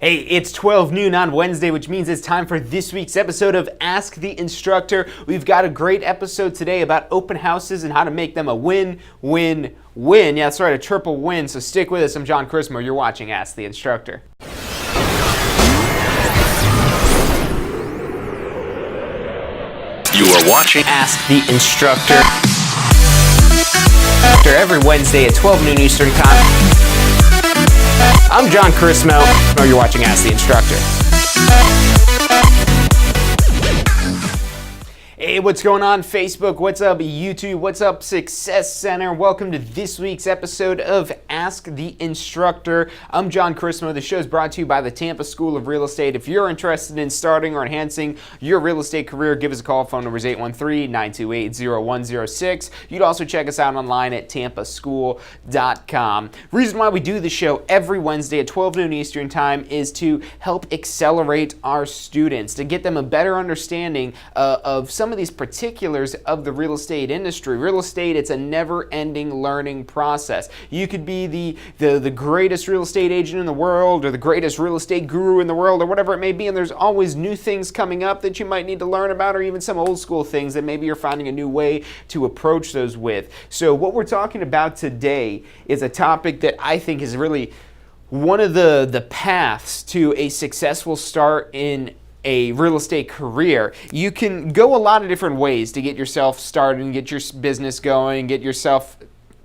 Hey, it's 12 noon on Wednesday, which means it's time for this week's episode of Ask the Instructor. We've got a great episode today about open houses and how to make them a win, win, win. Yeah, that's right, a triple win. So stick with us. I'm John Christmo. You're watching Ask the Instructor. You are watching Ask the Instructor. Every Wednesday at 12 noon Eastern Time. I'm John Christmo. You're watching Ask the Instructor. Hey, what's going on Facebook? What's up YouTube? What's up Success Center? Welcome to this week's episode of Ask the Instructor. I'm John Christmo. The show is brought to you by the Tampa School of Real Estate. If you're interested in starting or enhancing your real estate career, give us a call. Phone number is 813-928-0106. You'd also check us out online at tampaschool.com. Reason why we do the show every Wednesday at 12 noon Eastern Time is to help accelerate our students, to get them a better understanding of some of these particulars of the real estate industry. Real estate, it's a never-ending learning process. You could be the greatest real estate agent in the world or the greatest real estate guru in the world or whatever it may be, and there's always new things coming up that you might need to learn about, or even some old school things that maybe you're finding a new way to approach those with. So what we're talking about today is a topic that I think is really one of the paths to a successful start in a real estate career. You can go a lot of different ways to get yourself started and get your business going, get yourself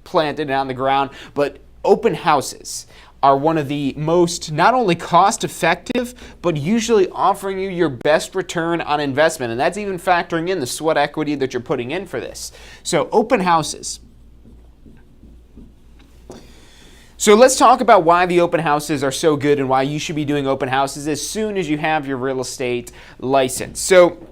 planted on the ground, but open houses are one of the most not only cost effective, but usually offering you your best return on investment. And that's even factoring in the sweat equity that you're putting in for this. So open houses. So let's talk about why the open houses are so good and why you should be doing open houses as soon as you have your real estate license. So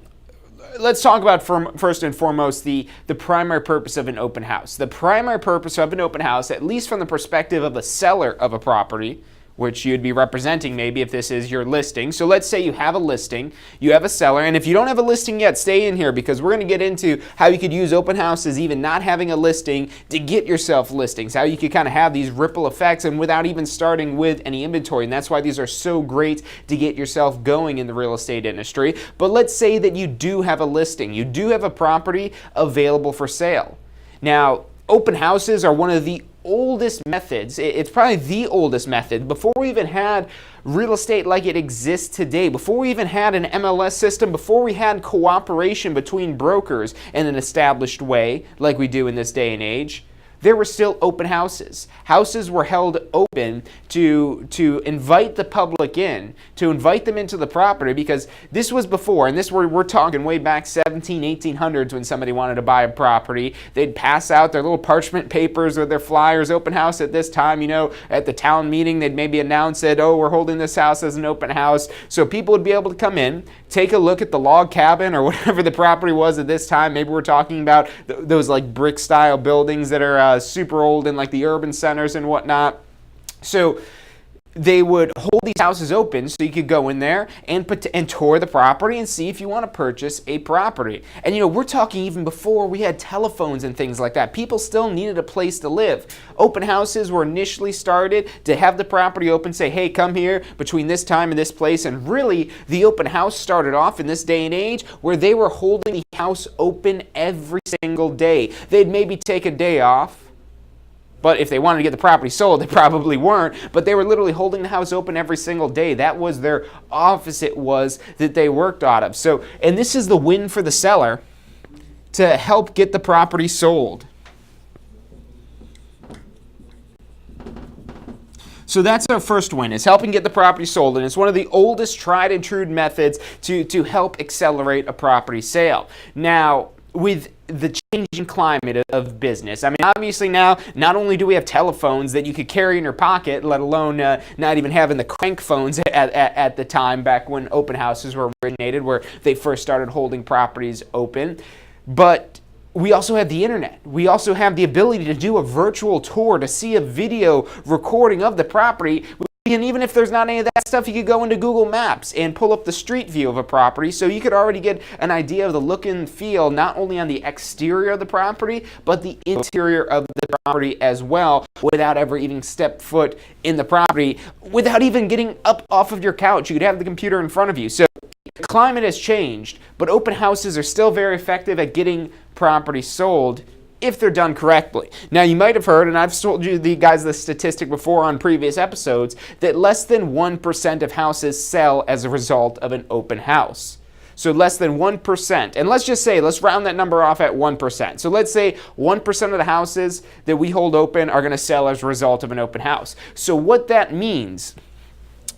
let's talk about first and foremost the primary purpose of an open house. The primary purpose of an open house, at least from the perspective of a seller of a property, which you'd be representing maybe if this is your listing. So let's say you have a listing, you have a seller, and if you don't have a listing yet, stay in here because we're going to get into how you could use open houses, even not having a listing, to get yourself listings, how you could kind of have these ripple effects and without even starting with any inventory. And that's why these are so great to get yourself going in the real estate industry. But let's say that you do have a listing, you do have a property available for sale. Now, open houses are one of the oldest methods. It's probably the oldest method. Before we even had real estate like it exists today, before we even had an MLS system, before we had cooperation between brokers in an established way like we do in this day and age, there were still open houses. Houses were held open to invite the public in, to invite them into the property, because this was before, and this we're talking way back 1800s when somebody wanted to buy a property. They'd pass out their little parchment papers with their flyers, open house at this time, at the town meeting, they'd maybe announce it, oh, we're holding this house as an open house. So people would be able to come in, take a look at the log cabin or whatever the property was at this time. Maybe we're talking about those like brick style buildings that are super old in like the urban centers and whatnot. So they would hold these houses open so you could go in there and tour the property and see if you want to purchase a property. And we're talking even before we had telephones and things like that. People still needed a place to live. Open houses were initially started to have the property open, say, hey, come here between this time and this place. And really, the open house started off in this day and age where they were holding the house open every single day. They'd maybe take a day off. But if they wanted to get the property sold, they probably weren't. But they were literally holding the house open every single day. That was their office, it was, that they worked out of. So, and this is the win for the seller to help get the property sold. So that's our first win, is helping get the property sold. And it's one of the oldest tried and true methods to help accelerate a property sale. Now, with the changing climate of business. I mean, obviously now, not only do we have telephones that you could carry in your pocket, let alone not even having the crank phones at the time back when open houses were originated, where they first started holding properties open, but we also have the internet. We also have the ability to do a virtual tour, to see a video recording of the property. And even if there's not any of that stuff, you could go into Google Maps and pull up the street view of a property, so you could already get an idea of the look and feel, not only on the exterior of the property, but the interior of the property as well, without ever even step foot in the property, without even getting up off of your couch. You could have the computer in front of you. So the climate has changed, but open houses are still very effective at getting properties sold if they're done correctly. Now, you might have heard, and I've told you the statistic before on previous episodes, that less than 1% of houses sell as a result of an open house. So less than 1%. And let's just say, let's round that number off at 1%. So let's say 1% of the houses that we hold open are going to sell as a result of an open house. So what that means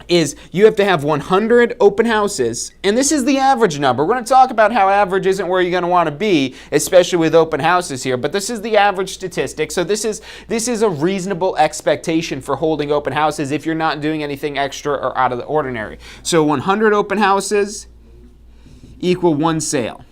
is you have to have 100 open houses, and this is the average number. We're going to talk about how average isn't where you're going to want to be, especially with open houses here, but this is the average statistic. So this is a reasonable expectation for holding open houses if you're not doing anything extra or out of the ordinary. So 100 open houses equal 1 sale.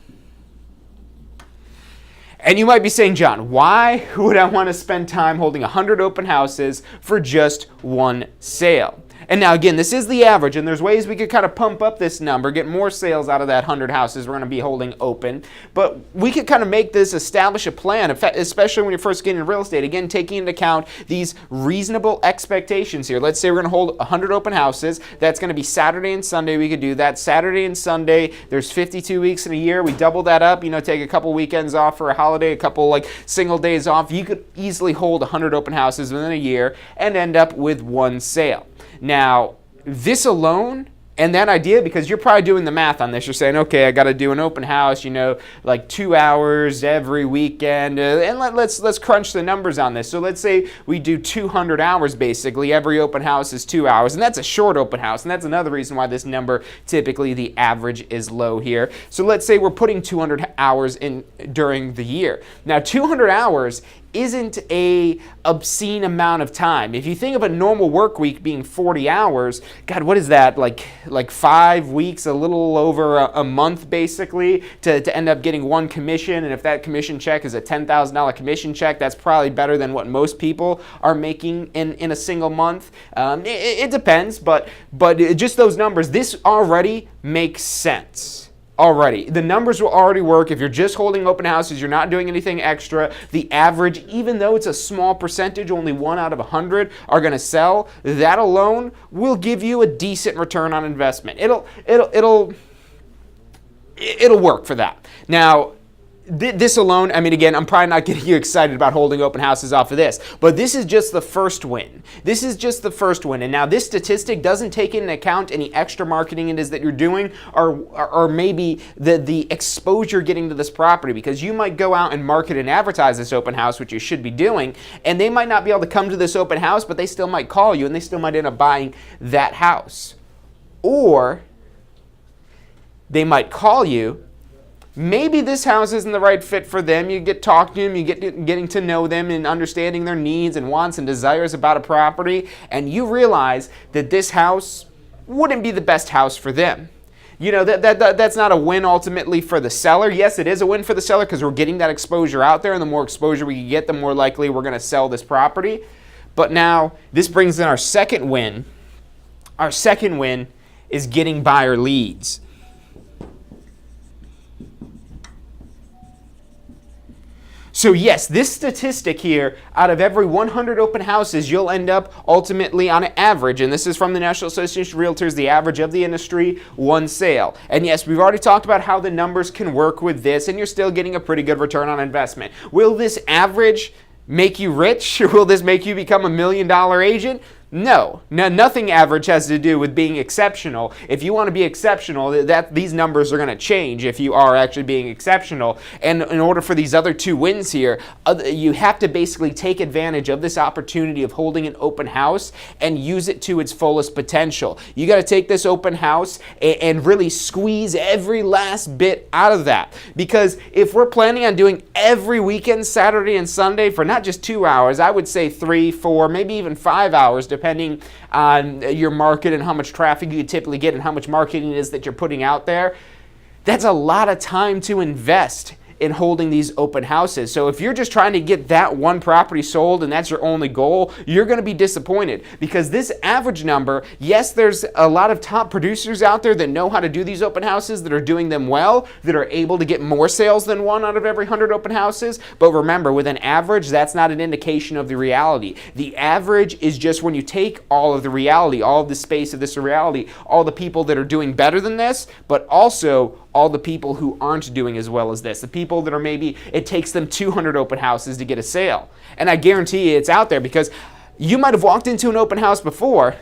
And you might be saying, John, why would I want to spend time holding 100 open houses for just 1 sale? And now, again, this is the average, and there's ways we could kind of pump up this number, get more sales out of that 100 houses we're going to be holding open. But we could kind of make this, establish a plan, especially when you're first getting into real estate. Again, taking into account these reasonable expectations here. Let's say we're going to hold 100 open houses. That's going to be Saturday and Sunday. We could do that. Saturday and Sunday, there's 52 weeks in a year. We double that up, take a couple weekends off for a holiday, a couple single days off. You could easily hold 100 open houses within a year and end up with 1 sale. Now, this alone and that idea, because you're probably doing the math on this, you're saying, okay, I got to do an open house, 2 hours every weekend, and let's crunch the numbers on this. So let's say we do 200 hours basically. Every open house is 2 hours, and that's a short open house, and that's another reason why this number, typically the average is low here. So let's say we're putting 200 hours in during the year. Now, 200 hours isn't a obscene amount of time. If you think of a normal work week being 40 hours, God, what is that? Like 5 weeks, a little over a month basically to end up getting 1 commission. And if that commission check is a $10,000 commission check, that's probably better than what most people are making in a single month. It depends, but just those numbers, this already makes sense. Already. The numbers will already work. If you're just holding open houses, you're not doing anything extra, the average, even though it's a small percentage, only 1 out of 100 are going to sell, that alone will give you a decent return on investment. It'll work for that. Now, this alone, again, I'm probably not getting you excited about holding open houses off of this, but this is just the first win. This is just the first win. And now this statistic doesn't take into account any extra marketing it is that you're doing or maybe the exposure getting to this property, because you might go out and market and advertise this open house, which you should be doing, and they might not be able to come to this open house, but they still might call you and they still might end up buying that house. Or they might call you. Maybe this house isn't the right fit for them. You get talking to them, you get getting to know them and understanding their needs and wants and desires about a property, and you realize that this house wouldn't be the best house for them. That's not a win ultimately for the seller. Yes, it is a win for the seller because we're getting that exposure out there, and the more exposure we get, the more likely we're going to sell this property. But now this brings in our second win. Our second win is getting buyer leads. So yes, this statistic here, out of every 100 open houses, you'll end up ultimately on an average, and this is from the National Association of Realtors, the average of the industry, 1 sale. And yes, we've already talked about how the numbers can work with this, and you're still getting a pretty good return on investment. Will this average make you rich? Will this make you become $1 million agent? No, nothing average has to do with being exceptional. If you want to be exceptional, these numbers are going to change if you are actually being exceptional. And in order for these other 2 wins here, you have to basically take advantage of this opportunity of holding an open house and use it to its fullest potential. You got to take this open house and really squeeze every last bit out of that. Because if we're planning on doing every weekend, Saturday and Sunday, for not just 2 hours, I would say 3, 4, maybe even 5 hours, depending on your market and how much traffic you typically get and how much marketing it is that you're putting out there, that's a lot of time to invest in holding these open houses. So if you're just trying to get that one property sold and that's your only goal, you're going to be disappointed, because this average number, yes, there's a lot of top producers out there that know how to do these open houses, that are doing them well, that are able to get more sales than one out of every 100 open houses. But remember, with an average, that's not an indication of the reality. The average is just when you take all of the reality, all of the space of this reality, all the people that are doing better than this, but also all the people who aren't doing as well as this. The people that are maybe, it takes them 200 open houses to get a sale. And I guarantee you it's out there, because you might have walked into an open house before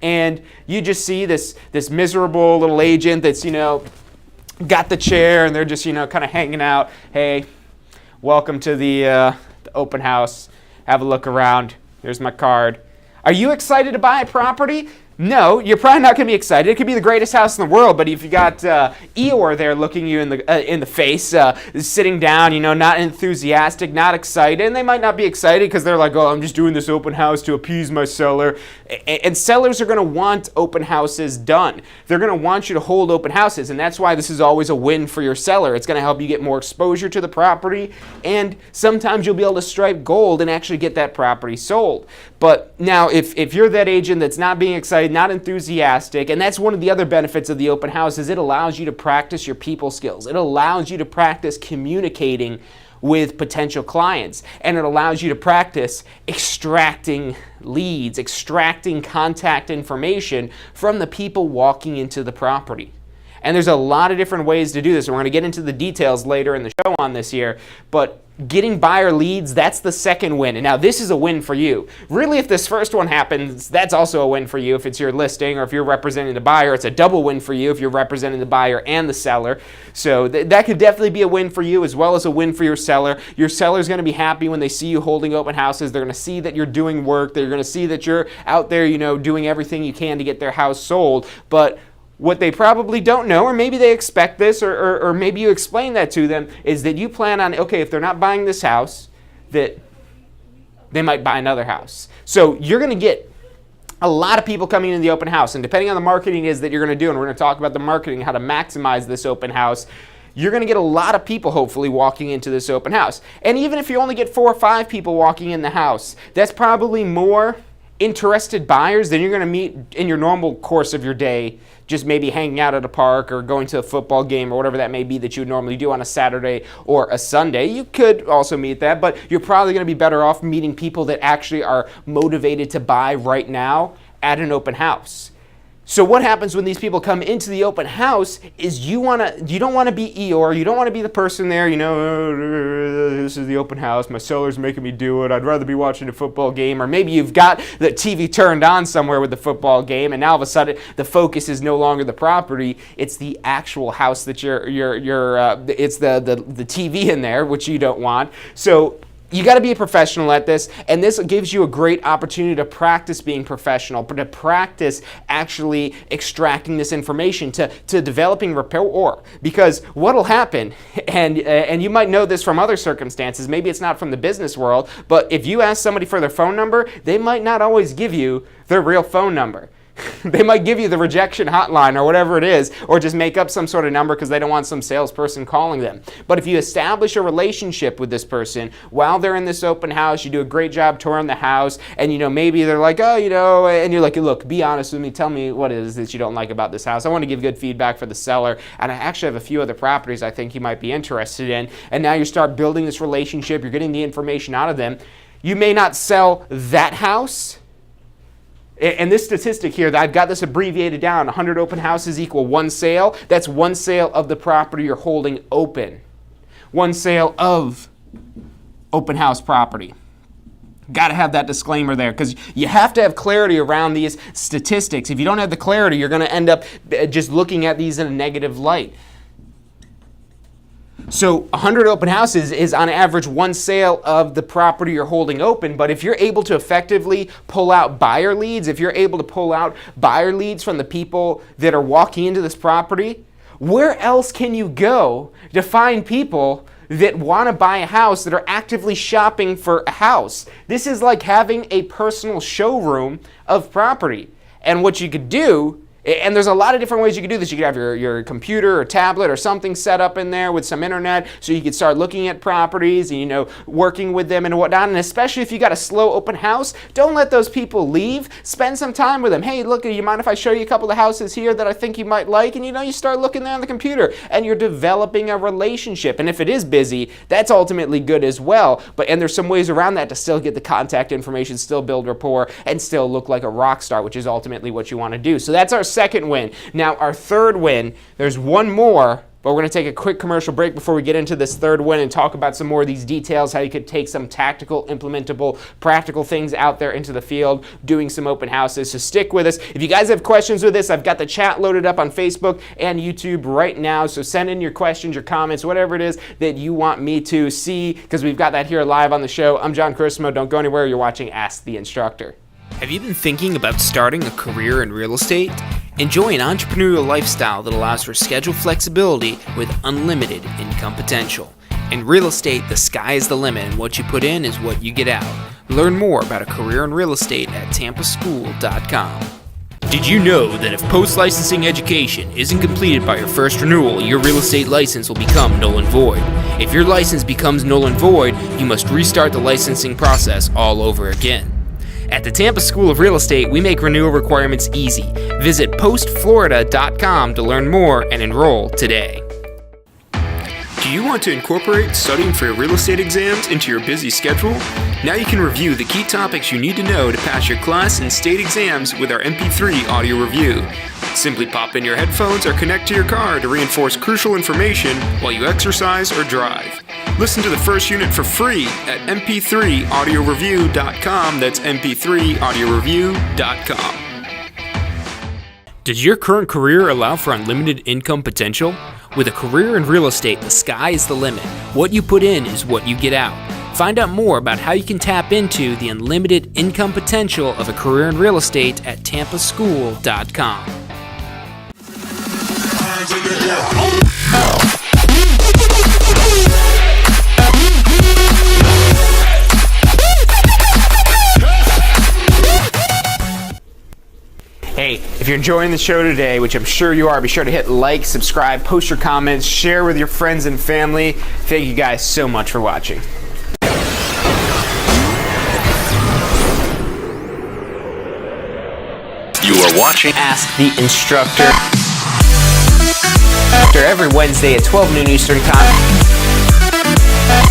and you just see this miserable little agent that's, got the chair and they're just, kind of hanging out. Hey, welcome to the open house. Have a look around. Here's my card. Are you excited to buy a property? No, you're probably not going to be excited. It could be the greatest house in the world, but if you got Eeyore there looking you in the face, sitting down, not enthusiastic, not excited, and they might not be excited because they're like, oh, I'm just doing this open house to appease my seller. And sellers are going to want open houses done. They're going to want you to hold open houses, and that's why this is always a win for your seller. It's going to help you get more exposure to the property, and sometimes you'll be able to strike gold and actually get that property sold. But now, if you're that agent that's not being excited, not enthusiastic, and that's one of the other benefits of the open house, is it allows you to practice your people skills. It allows you to practice communicating with potential clients, and it allows you to practice extracting leads, extracting contact information from the people walking into the property. And there's a lot of different ways to do this, and we're going to get into the details later in the show on this here, but getting buyer leads, that's the second win. And now this is a win for you. Really, if this first one happens, that's also a win for you if it's your listing, or if you're representing the buyer, it's a double win for you if you're representing the buyer and the seller. So that could definitely be a win for you, as well as a win for your seller. Your seller's going to be happy when they see you holding open houses. They're going to see that you're doing work. They're going to see that you're out there, doing everything you can to get their house sold. But what they probably don't know, or maybe they expect this, or maybe you explain that to them, is that you plan on, okay, if they're not buying this house, that they might buy another house. So you're going to get a lot of people coming into the open house, and depending on the marketing is that you're going to do, and we're going to talk about the marketing, how to maximize this open house, you're going to get a lot of people hopefully walking into this open house. And even if you only get 4 or 5 people walking in the house, that's probably more interested buyers than you're going to meet in your normal course of your day, just maybe hanging out at a park or going to a football game or whatever that may be that you would normally do on a Saturday or a Sunday. You could also meet that, but you're probably going to be better off meeting people that actually are motivated to buy right now at an open house. So what happens when these people come into the open house is you don't want to be Eeyore, you don't want to be the person there, oh, this is the open house, my seller's making me do it, I'd rather be watching a football game, or maybe you've got the TV turned on somewhere with the football game, and now all of a sudden the focus is no longer the property, it's the actual house that it's the TV in there, which you don't want. So you got to be a professional at this, and this gives you a great opportunity to practice being professional, to practice actually extracting this information, to developing rapport. Because what'll happen, and you might know this from other circumstances, maybe it's not from the business world, but if you ask somebody for their phone number, they might not always give you their real phone number. They might give you the rejection hotline or whatever it is, or just make up some sort of number because they don't want some salesperson calling them. But if you establish a relationship with this person while they're in this open house, you do a great job touring the house, and maybe they're like, oh, and you're like, look, be honest with me, tell me what it is that you don't like about this house. I want to give good feedback for the seller, and I actually have a few other properties I think you might be interested in. And now you start building this relationship, you're getting the information out of them. You may not sell that house. And this statistic here, I've got this abbreviated down, 100 open houses equal 1 sale. That's 1 sale of the property you're holding open. 1 sale of open house property. Got to have that disclaimer there, because you have to have clarity around these statistics. If you don't have the clarity, you're going to end up just looking at these in a negative light. So 100 open houses is on average 1 sale of the property you're holding open, but if you're able to effectively pull out buyer leads, if you're able to pull out buyer leads from the people that are walking into this property, where else can you go to find people that want to buy a house, that are actively shopping for a house? This is like having a personal showroom of property. And what you could do And there's a lot of different ways you can do this. You could have your computer or tablet or something set up in there with some internet so you could start looking at properties and, working with them and whatnot. And especially if you got a slow open house, don't let those people leave. Spend some time with them. Hey, look, you mind if I show you a couple of houses here that I think you might like? And you start looking there on the computer and you're developing a relationship. And if it is busy, that's ultimately good as well. And there's some ways around that to still get the contact information, still build rapport, and still look like a rock star, which is ultimately what you want to do. So that's our second win. Now, our third win, there's one more, but we're going to take a quick commercial break before we get into this third win and talk about some more of these details, how you could take some tactical, implementable, practical things out there into the field, doing some open houses. So stick with us. If you guys have questions with this, I've got the chat loaded up on Facebook and YouTube right now. So send in your questions, your comments, whatever it is that you want me to see, because we've got that here live on the show. I'm John Chrismo. Don't go anywhere. You're watching Ask the Instructor. Have you been thinking about starting a career in real estate? Enjoy an entrepreneurial lifestyle that allows for schedule flexibility with unlimited income potential. In real estate, the sky is the limit, and what you put in is what you get out. Learn more about a career in real estate at tampaschool.com. Did you know that if post-licensing education isn't completed by your first renewal, your real estate license will become null and void? If your license becomes null and void, you must restart the licensing process all over again. At the Tampa School of Real Estate, we make renewal requirements easy. Visit postflorida.com to learn more and enroll today. Do you want to incorporate studying for your real estate exams into your busy schedule? Now you can review the key topics you need to know to pass your class and state exams with our MP3 audio review. Simply pop in your headphones or connect to your car to reinforce crucial information while you exercise or drive. Listen to the first unit for free at mp3audioreview.com. That's mp3audioreview.com. Does your current career allow for unlimited income potential? With a career in real estate, the sky is the limit. What you put in is what you get out. Find out more about how you can tap into the unlimited income potential of a career in real estate at tampaschool.com. Hey, if you're enjoying the show today, which I'm sure you are, be sure to hit like, subscribe, post your comments, share with your friends and family. Thank you guys so much for watching. You are watching Ask the Instructor. Every Wednesday at 12 noon Eastern Time.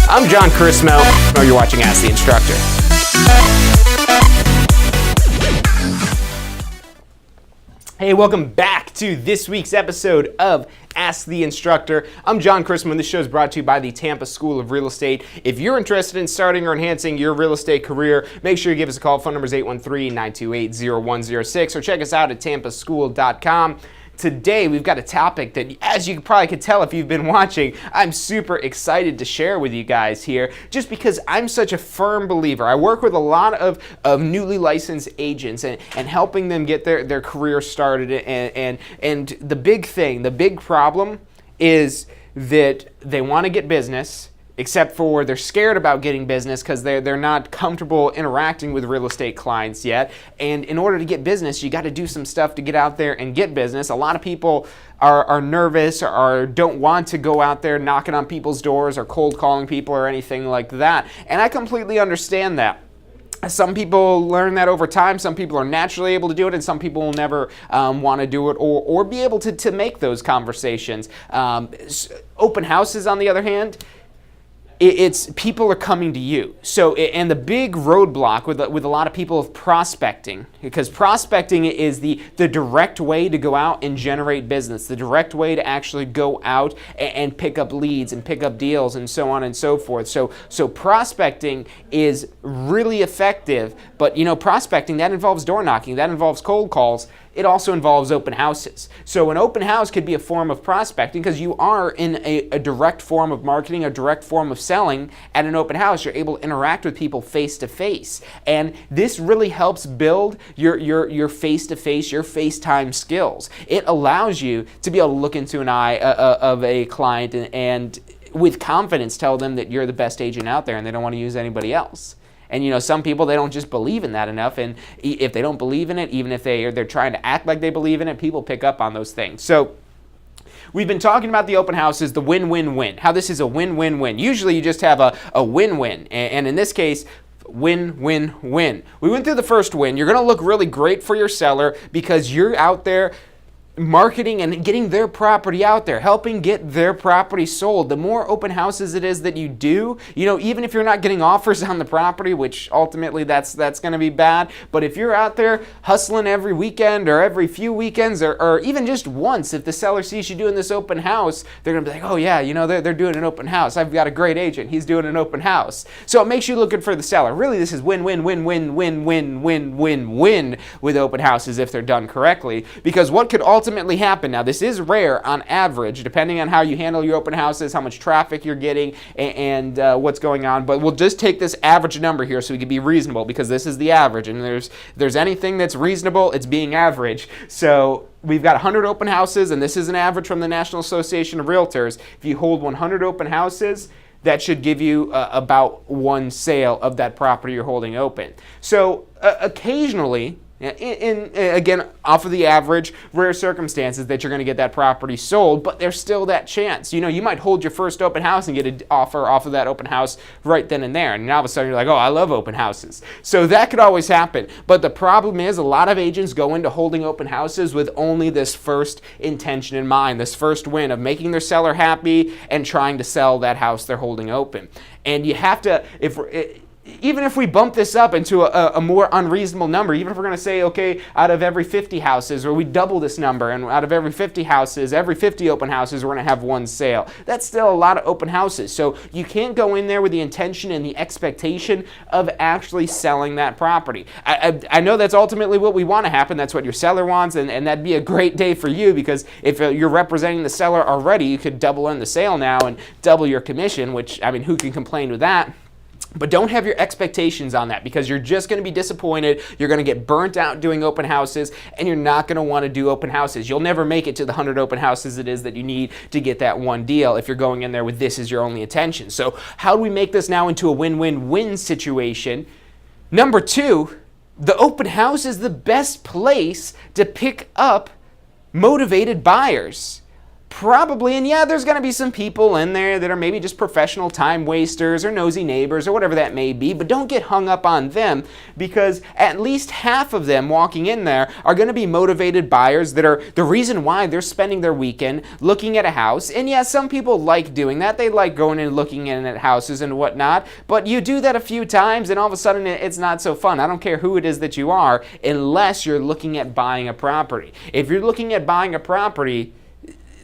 I'm John Chrismo. You're watching Ask the Instructor. Hey, welcome back to this week's episode of Ask the Instructor. I'm John Chrismo, and this show is brought to you by the Tampa School of Real Estate. If you're interested in starting or enhancing your real estate career, make sure you give us a call. Phone number is 813-928-0106, or check us out at tampaschool.com. Today, we've got a topic that, as you probably could tell if you've been watching, I'm super excited to share with you guys here, just because I'm such a firm believer. I work with a lot of newly licensed agents and helping them get their career started. And the big problem is that they want to get business, except for they're scared about getting business because they're not comfortable interacting with real estate clients yet. And in order to get business, you got to do some stuff to get out there and get business. A lot of people are nervous or don't want to go out there knocking on people's doors or cold calling people or anything like that. And I completely understand that. Some people learn that over time. Some people are naturally able to do it, and some people will never want to do it or be able to make those conversations. Open houses, on the other hand, it's people are coming to you. So, and the big roadblock with a lot of people of prospecting, because prospecting is the direct way to go out and generate business, the direct way to actually go out and pick up leads and pick up deals and so on and so forth. So prospecting is really effective, but prospecting, that involves door knocking, that involves cold calls. It also involves open houses. So an open house could be a form of prospecting because you are in a direct form of marketing, a direct form of selling. At an open house, you're able to interact with people face to face. And this really helps build your face to face, your FaceTime skills. It allows you to be able to look into an eye of a client and with confidence tell them that you're the best agent out there and they don't want to use anybody else. And some people, they don't just believe in that enough, and if they don't believe in it, even if they're trying to act like they believe in it, people pick up on those things. So we've been talking about the open houses, the win-win-win, how this is a win-win-win. Usually you just have a win-win, and in this case, win-win-win. We went through the first win. You're going to look really great for your seller because you're out there marketing and getting their property out there, helping get their property sold. The more open houses it is that you do, even if you're not getting offers on the property, which ultimately that's going to be bad, but if you're out there hustling every weekend or every few weekends or even just once, if the seller sees you doing this open house, they're going to be like, oh yeah, they're doing an open house. I've got a great agent. He's doing an open house. So it makes you look good for the seller. Really, this is win-win-win-win-win-win-win-win with open houses if they're done correctly, because what could ultimately happen. Now, this is rare on average, depending on how you handle your open houses, how much traffic you're getting, and what's going on. But we'll just take this average number here so we can be reasonable, because this is the average. And there's anything that's reasonable, it's being average. So we've got 100 open houses, and this is an average from the National Association of Realtors. If you hold 100 open houses, that should give you about one sale of that property you're holding open. So occasionally, again, off of the average, rare circumstances that you're going to get that property sold, but there's still that chance. You might hold your first open house and get an offer off of that open house right then and there, and all of a sudden you're like, oh, I love open houses. So that could always happen, but the problem is a lot of agents go into holding open houses with only this first intention in mind, this first win of making their seller happy and trying to sell that house they're holding open. And you have to, even if we bump this up into a more unreasonable number, even if we're going to say, okay, out of every 50 houses, or we double this number, and out of every 50 houses, every 50 open houses, we're going to have one sale. That's still a lot of open houses. So you can't go in there with the intention and the expectation of actually selling that property. I know that's ultimately what we want to happen. That's what your seller wants, and that'd be a great day for you, because if you're representing the seller already, you could double in the sale now and double your commission, which, who can complain with that? But don't have your expectations on that, because you're just going to be disappointed. You're going to get burnt out doing open houses, and you're not going to want to do open houses. You'll never make it to the 100 open houses it is that you need to get that one deal if you're going in there with this as your only intention. So how do we make this now into a win-win-win situation? Number 2, the open house is the best place to pick up motivated buyers. Probably, and yeah, there's going to be some people in there that are maybe just professional time wasters or nosy neighbors or whatever that may be, but don't get hung up on them, because at least half of them walking in there are going to be motivated buyers that are the reason why they're spending their weekend looking at a house. And yeah, some people like doing that. They like going and looking in at houses and whatnot, but you do that a few times and all of a sudden it's not so fun. I don't care who it is that you are, unless you're looking at buying a property. If you're looking at buying a property,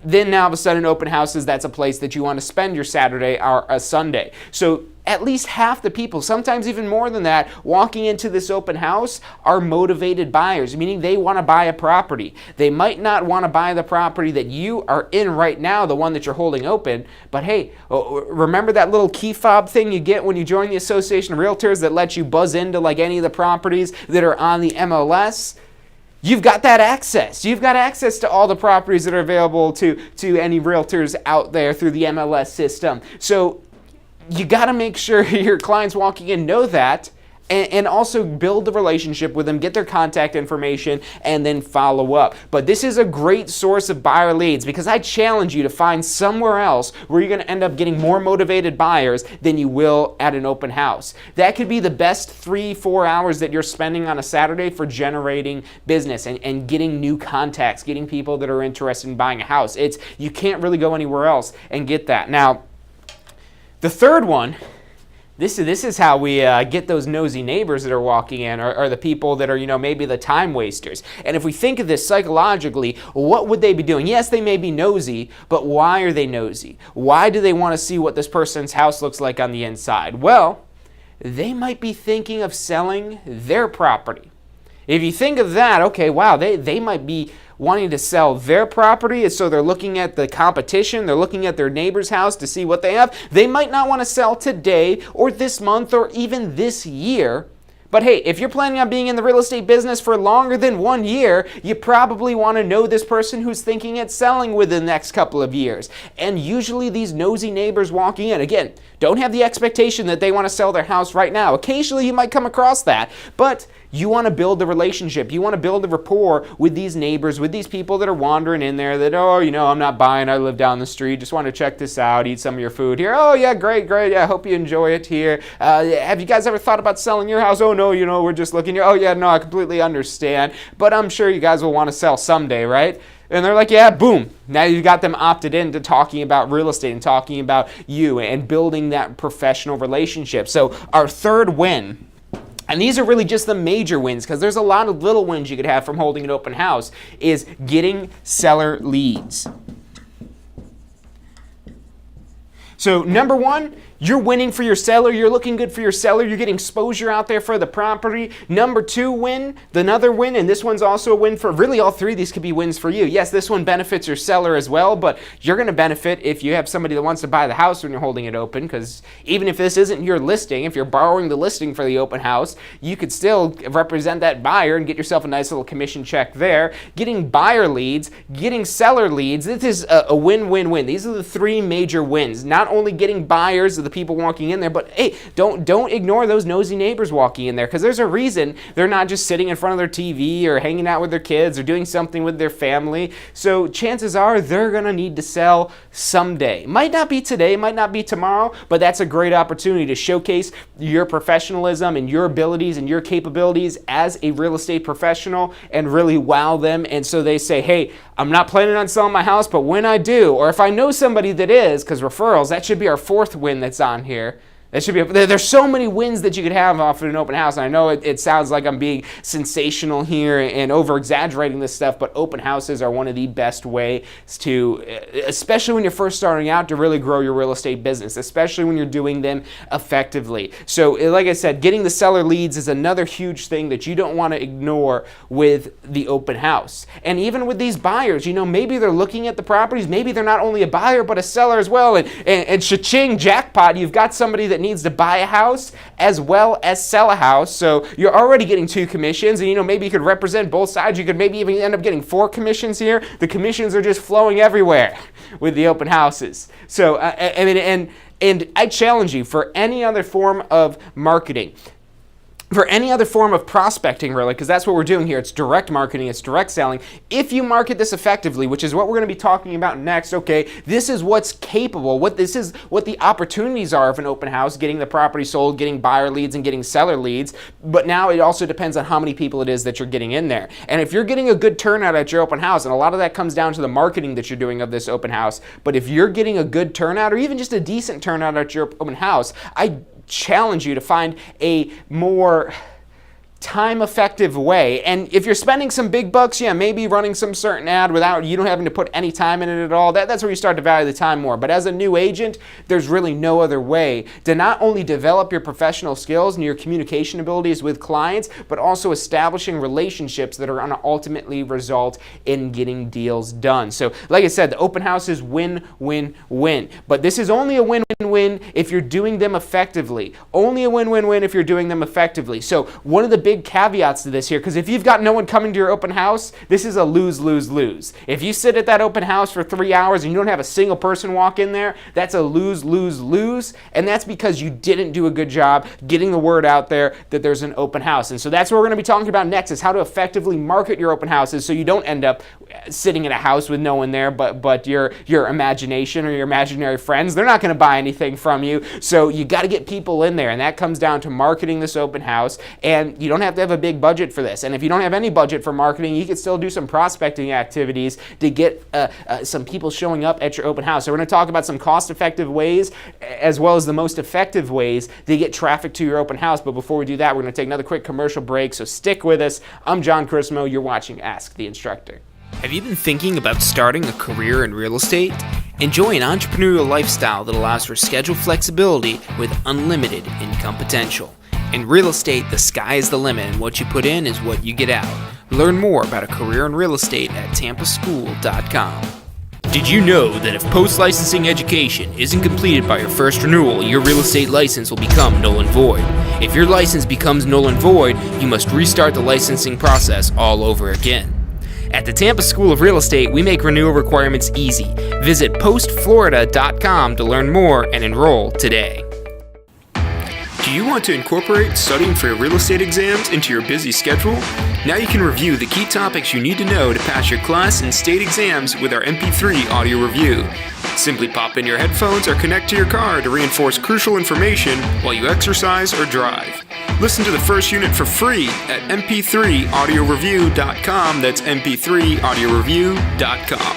then now all of a sudden open houses, that's a place that you want to spend your Saturday or a Sunday. So at least half the people, sometimes even more than that, walking into this open house are motivated buyers, meaning they want to buy a property. They might not want to buy the property that you are in right now, the one that you're holding open, but hey, remember that little key fob thing you get when you join the Association of Realtors that lets you buzz into like any of the properties that are on the MLS? You've got that access. You've got access to all the properties that are available to any realtors out there through the MLS system. So you got to make sure your clients walking in know that, and also build the relationship with them, get their contact information, and then follow up. But this is a great source of buyer leads, because I challenge you to find somewhere else where you're going to end up getting more motivated buyers than you will at an open house. That could be the best 3-4 hours that you're spending on a Saturday for generating business and getting new contacts, getting people that are interested in buying a house. You can't really go anywhere else and get that. Now, the third one, this is how we get those nosy neighbors that are walking in, or the people that are, maybe the time wasters. And if we think of this psychologically, what would they be doing? Yes, they may be nosy, but why are they nosy? Why do they want to see what this person's house looks like on the inside? Well, they might be thinking of selling their property. If you think of that, okay, wow, they might be wanting to sell their property, so they're looking at the competition, they're looking at their neighbor's house to see what they have. They might not want to sell today or this month or even this year, But hey, if you're planning on being in the real estate business for longer than 1 year, you probably want to know this person who's thinking at selling within the next couple of years. And usually these nosy neighbors walking in, again, don't have the expectation that they want to sell their house right now. Occasionally you might come across that, but you want to build the relationship. You want to build the rapport with these neighbors, with these people that are wandering in there that, oh, I'm not buying, I live down the street, just want to check this out, eat some of your food here. Oh, yeah, great, yeah, hope you enjoy it here. Have you guys ever thought about selling your house? Oh, no, we're just looking here. Oh, yeah, no, I completely understand, but I'm sure you guys will want to sell someday, right? And they're like, yeah, boom. Now you got them opted in to talking about real estate and talking about you and building that professional relationship. So our third win, and these are really just the major wins because there's a lot of little wins you could have from holding an open house, is getting seller leads. So number one, you're winning for your seller. You're looking good for your seller. You're getting exposure out there for the property. Number two win, another win, and this one's also a win for, really all three of these could be wins for you. Yes, this one benefits your seller as well, but you're going to benefit if you have somebody that wants to buy the house when you're holding it open, because even if this isn't your listing, if you're borrowing the listing for the open house, you could still represent that buyer and get yourself a nice little commission check there. Getting buyer leads, getting seller leads, this is a win-win-win. These are the three major wins. Not only getting buyers of the people walking in there, but hey, don't ignore those nosy neighbors walking in there, because there's a reason they're not just sitting in front of their TV or hanging out with their kids or doing something with their family. So chances are they're gonna need to sell someday. Might not be today, might not be tomorrow, but that's a great opportunity to showcase your professionalism and your abilities and your capabilities as a real estate professional and really wow them. And so they say, hey, I'm not planning on selling my house, but when I do, or if I know somebody that is, because referrals, that should be our fourth win that's on here. That should be. There's so many wins that you could have off of an open house. And I know it sounds like I'm being sensational here and over-exaggerating this stuff, but open houses are one of the best ways to, especially when you're first starting out, to really grow your real estate business, especially when you're doing them effectively. So like I said, getting the seller leads is another huge thing that you don't want to ignore with the open house. And even with these buyers, maybe they're looking at the properties, maybe they're not only a buyer, but a seller as well. And cha-ching, jackpot, you've got somebody that needs to buy a house as well as sell a house. So you're already getting 2 commissions, and maybe you could represent both sides. You could maybe even end up getting 4 commissions here. The commissions are just flowing everywhere with the open houses. So and I challenge you, for any other form of marketing, for any other form of prospecting, really, because that's what we're doing here. It's direct marketing, it's direct selling. If you market this effectively, which is what we're going to be talking about next, okay, this is what's capable, what the opportunities are of an open house, getting the property sold, getting buyer leads, and getting seller leads. But now it also depends on how many people it is that you're getting in there. And if you're getting a good turnout at your open house, and a lot of that comes down to the marketing that you're doing of this open house, but if you're getting a good turnout, or even just a decent turnout at your open house, I challenge you to find a more time-effective way. And if you're spending some big bucks, yeah, maybe running some certain ad without you don't having to put any time in it at all, that's where you start to value the time more. But as a new agent, there's really no other way to not only develop your professional skills and your communication abilities with clients, but also establishing relationships that are going to ultimately result in getting deals done. So like I said, the open house is win, win, win. But this is only a win-win-win if you're doing them effectively. Only a win-win-win if you're doing them effectively. So one of the big caveats to this here, because if you've got no one coming to your open house, this is a lose-lose-lose. If you sit at that open house for 3 hours and you don't have a single person walk in there, that's a lose-lose-lose, and that's because you didn't do a good job getting the word out there that there's an open house. And so that's what we're going to be talking about next, is how to effectively market your open houses so you don't end up sitting in a house with no one there but your imagination or your imaginary friends. They're not going to buy anything from you, so you got to get people in there, and that comes down to marketing this open house. And you don't have to have a big budget for this. And if you don't have any budget for marketing, you can still do some prospecting activities to get some people showing up at your open house. So we're going to talk about some cost-effective ways as well as the most effective ways to get traffic to your open house. But before we do that, we're going to take another quick commercial break, so stick with us. I'm John Chrismo. You're watching Ask the Instructor. Have you been thinking about starting a career in real estate? Enjoy an entrepreneurial lifestyle that allows for schedule flexibility with unlimited income potential. In real estate, the sky is the limit, and what you put in is what you get out. Learn more about a career in real estate at tampaschool.com. Did you know that if post-licensing education isn't completed by your first renewal, your real estate license will become null and void? If your license becomes null and void, you must restart the licensing process all over again. At the Tampa School of Real Estate, we make renewal requirements easy. Visit postflorida.com to learn more and enroll today. Do you want to incorporate studying for your real estate exams into your busy schedule? Now you can review the key topics you need to know to pass your class and state exams with our MP3 audio review. Simply pop in your headphones or connect to your car to reinforce crucial information while you exercise or drive. Listen to the first unit for free at mp3audioreview.com. That's mp3audioreview.com.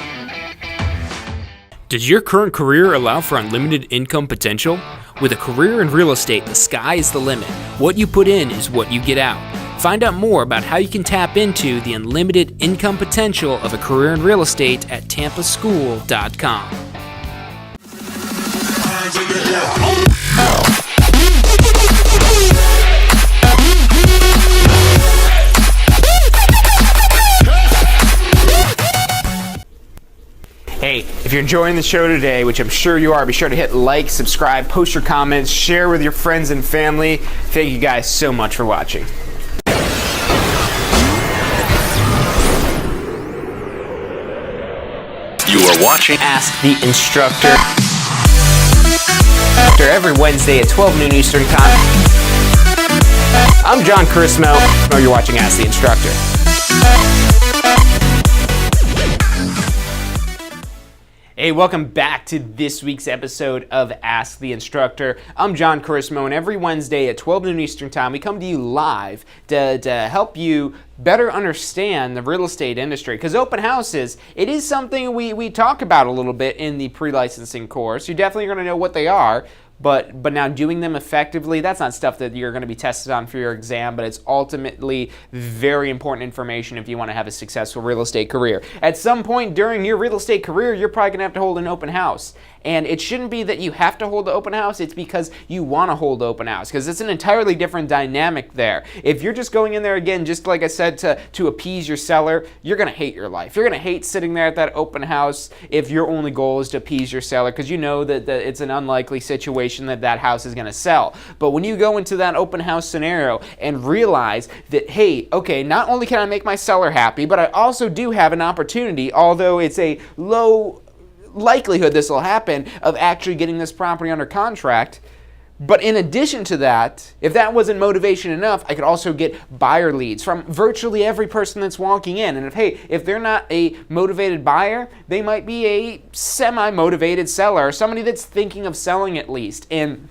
Does your current career allow for unlimited income potential? With a career in real estate, the sky is the limit. What you put in is what you get out. Find out more about how you can tap into the unlimited income potential of a career in real estate at tampaschool.com. Hey, if you're enjoying the show today, which I'm sure you are, be sure to hit like, subscribe, post your comments, share with your friends and family. Thank you guys so much for watching. You are watching Ask the Instructor. Every Wednesday at 12 noon Eastern Time. I'm John Charismo. You're watching Ask the Instructor. Hey, welcome back to this week's episode of Ask the Instructor. I'm John Charismo, and every Wednesday at 12 noon Eastern Time, we come to you live to help you better understand the real estate industry. Because open houses, it is something we talk about a little bit in the pre-licensing course. You're definitely going to know what they are. But now doing them effectively, that's not stuff that you're going to be tested on for your exam, but it's ultimately very important information if you want to have a successful real estate career. At some point during your real estate career, you're probably going to have to hold an open house. And it shouldn't be that you have to hold the open house, it's because you want to hold the open house, because it's an entirely different dynamic there. If you're just going in there, again, just like I said, to appease your seller, you're going to hate your life. You're going to hate sitting there at that open house if your only goal is to appease your seller, because you know that it's an unlikely situation that house is going to sell. But when you go into that open house scenario and realize that, hey, okay, not only can I make my seller happy, but I also do have an opportunity, although it's a low likelihood this will happen, of actually getting this property under contract. But in addition to that, if that wasn't motivation enough, I could also get buyer leads from virtually every person that's walking in. And if they're not a motivated buyer, they might be a semi-motivated seller, somebody that's thinking of selling at least. And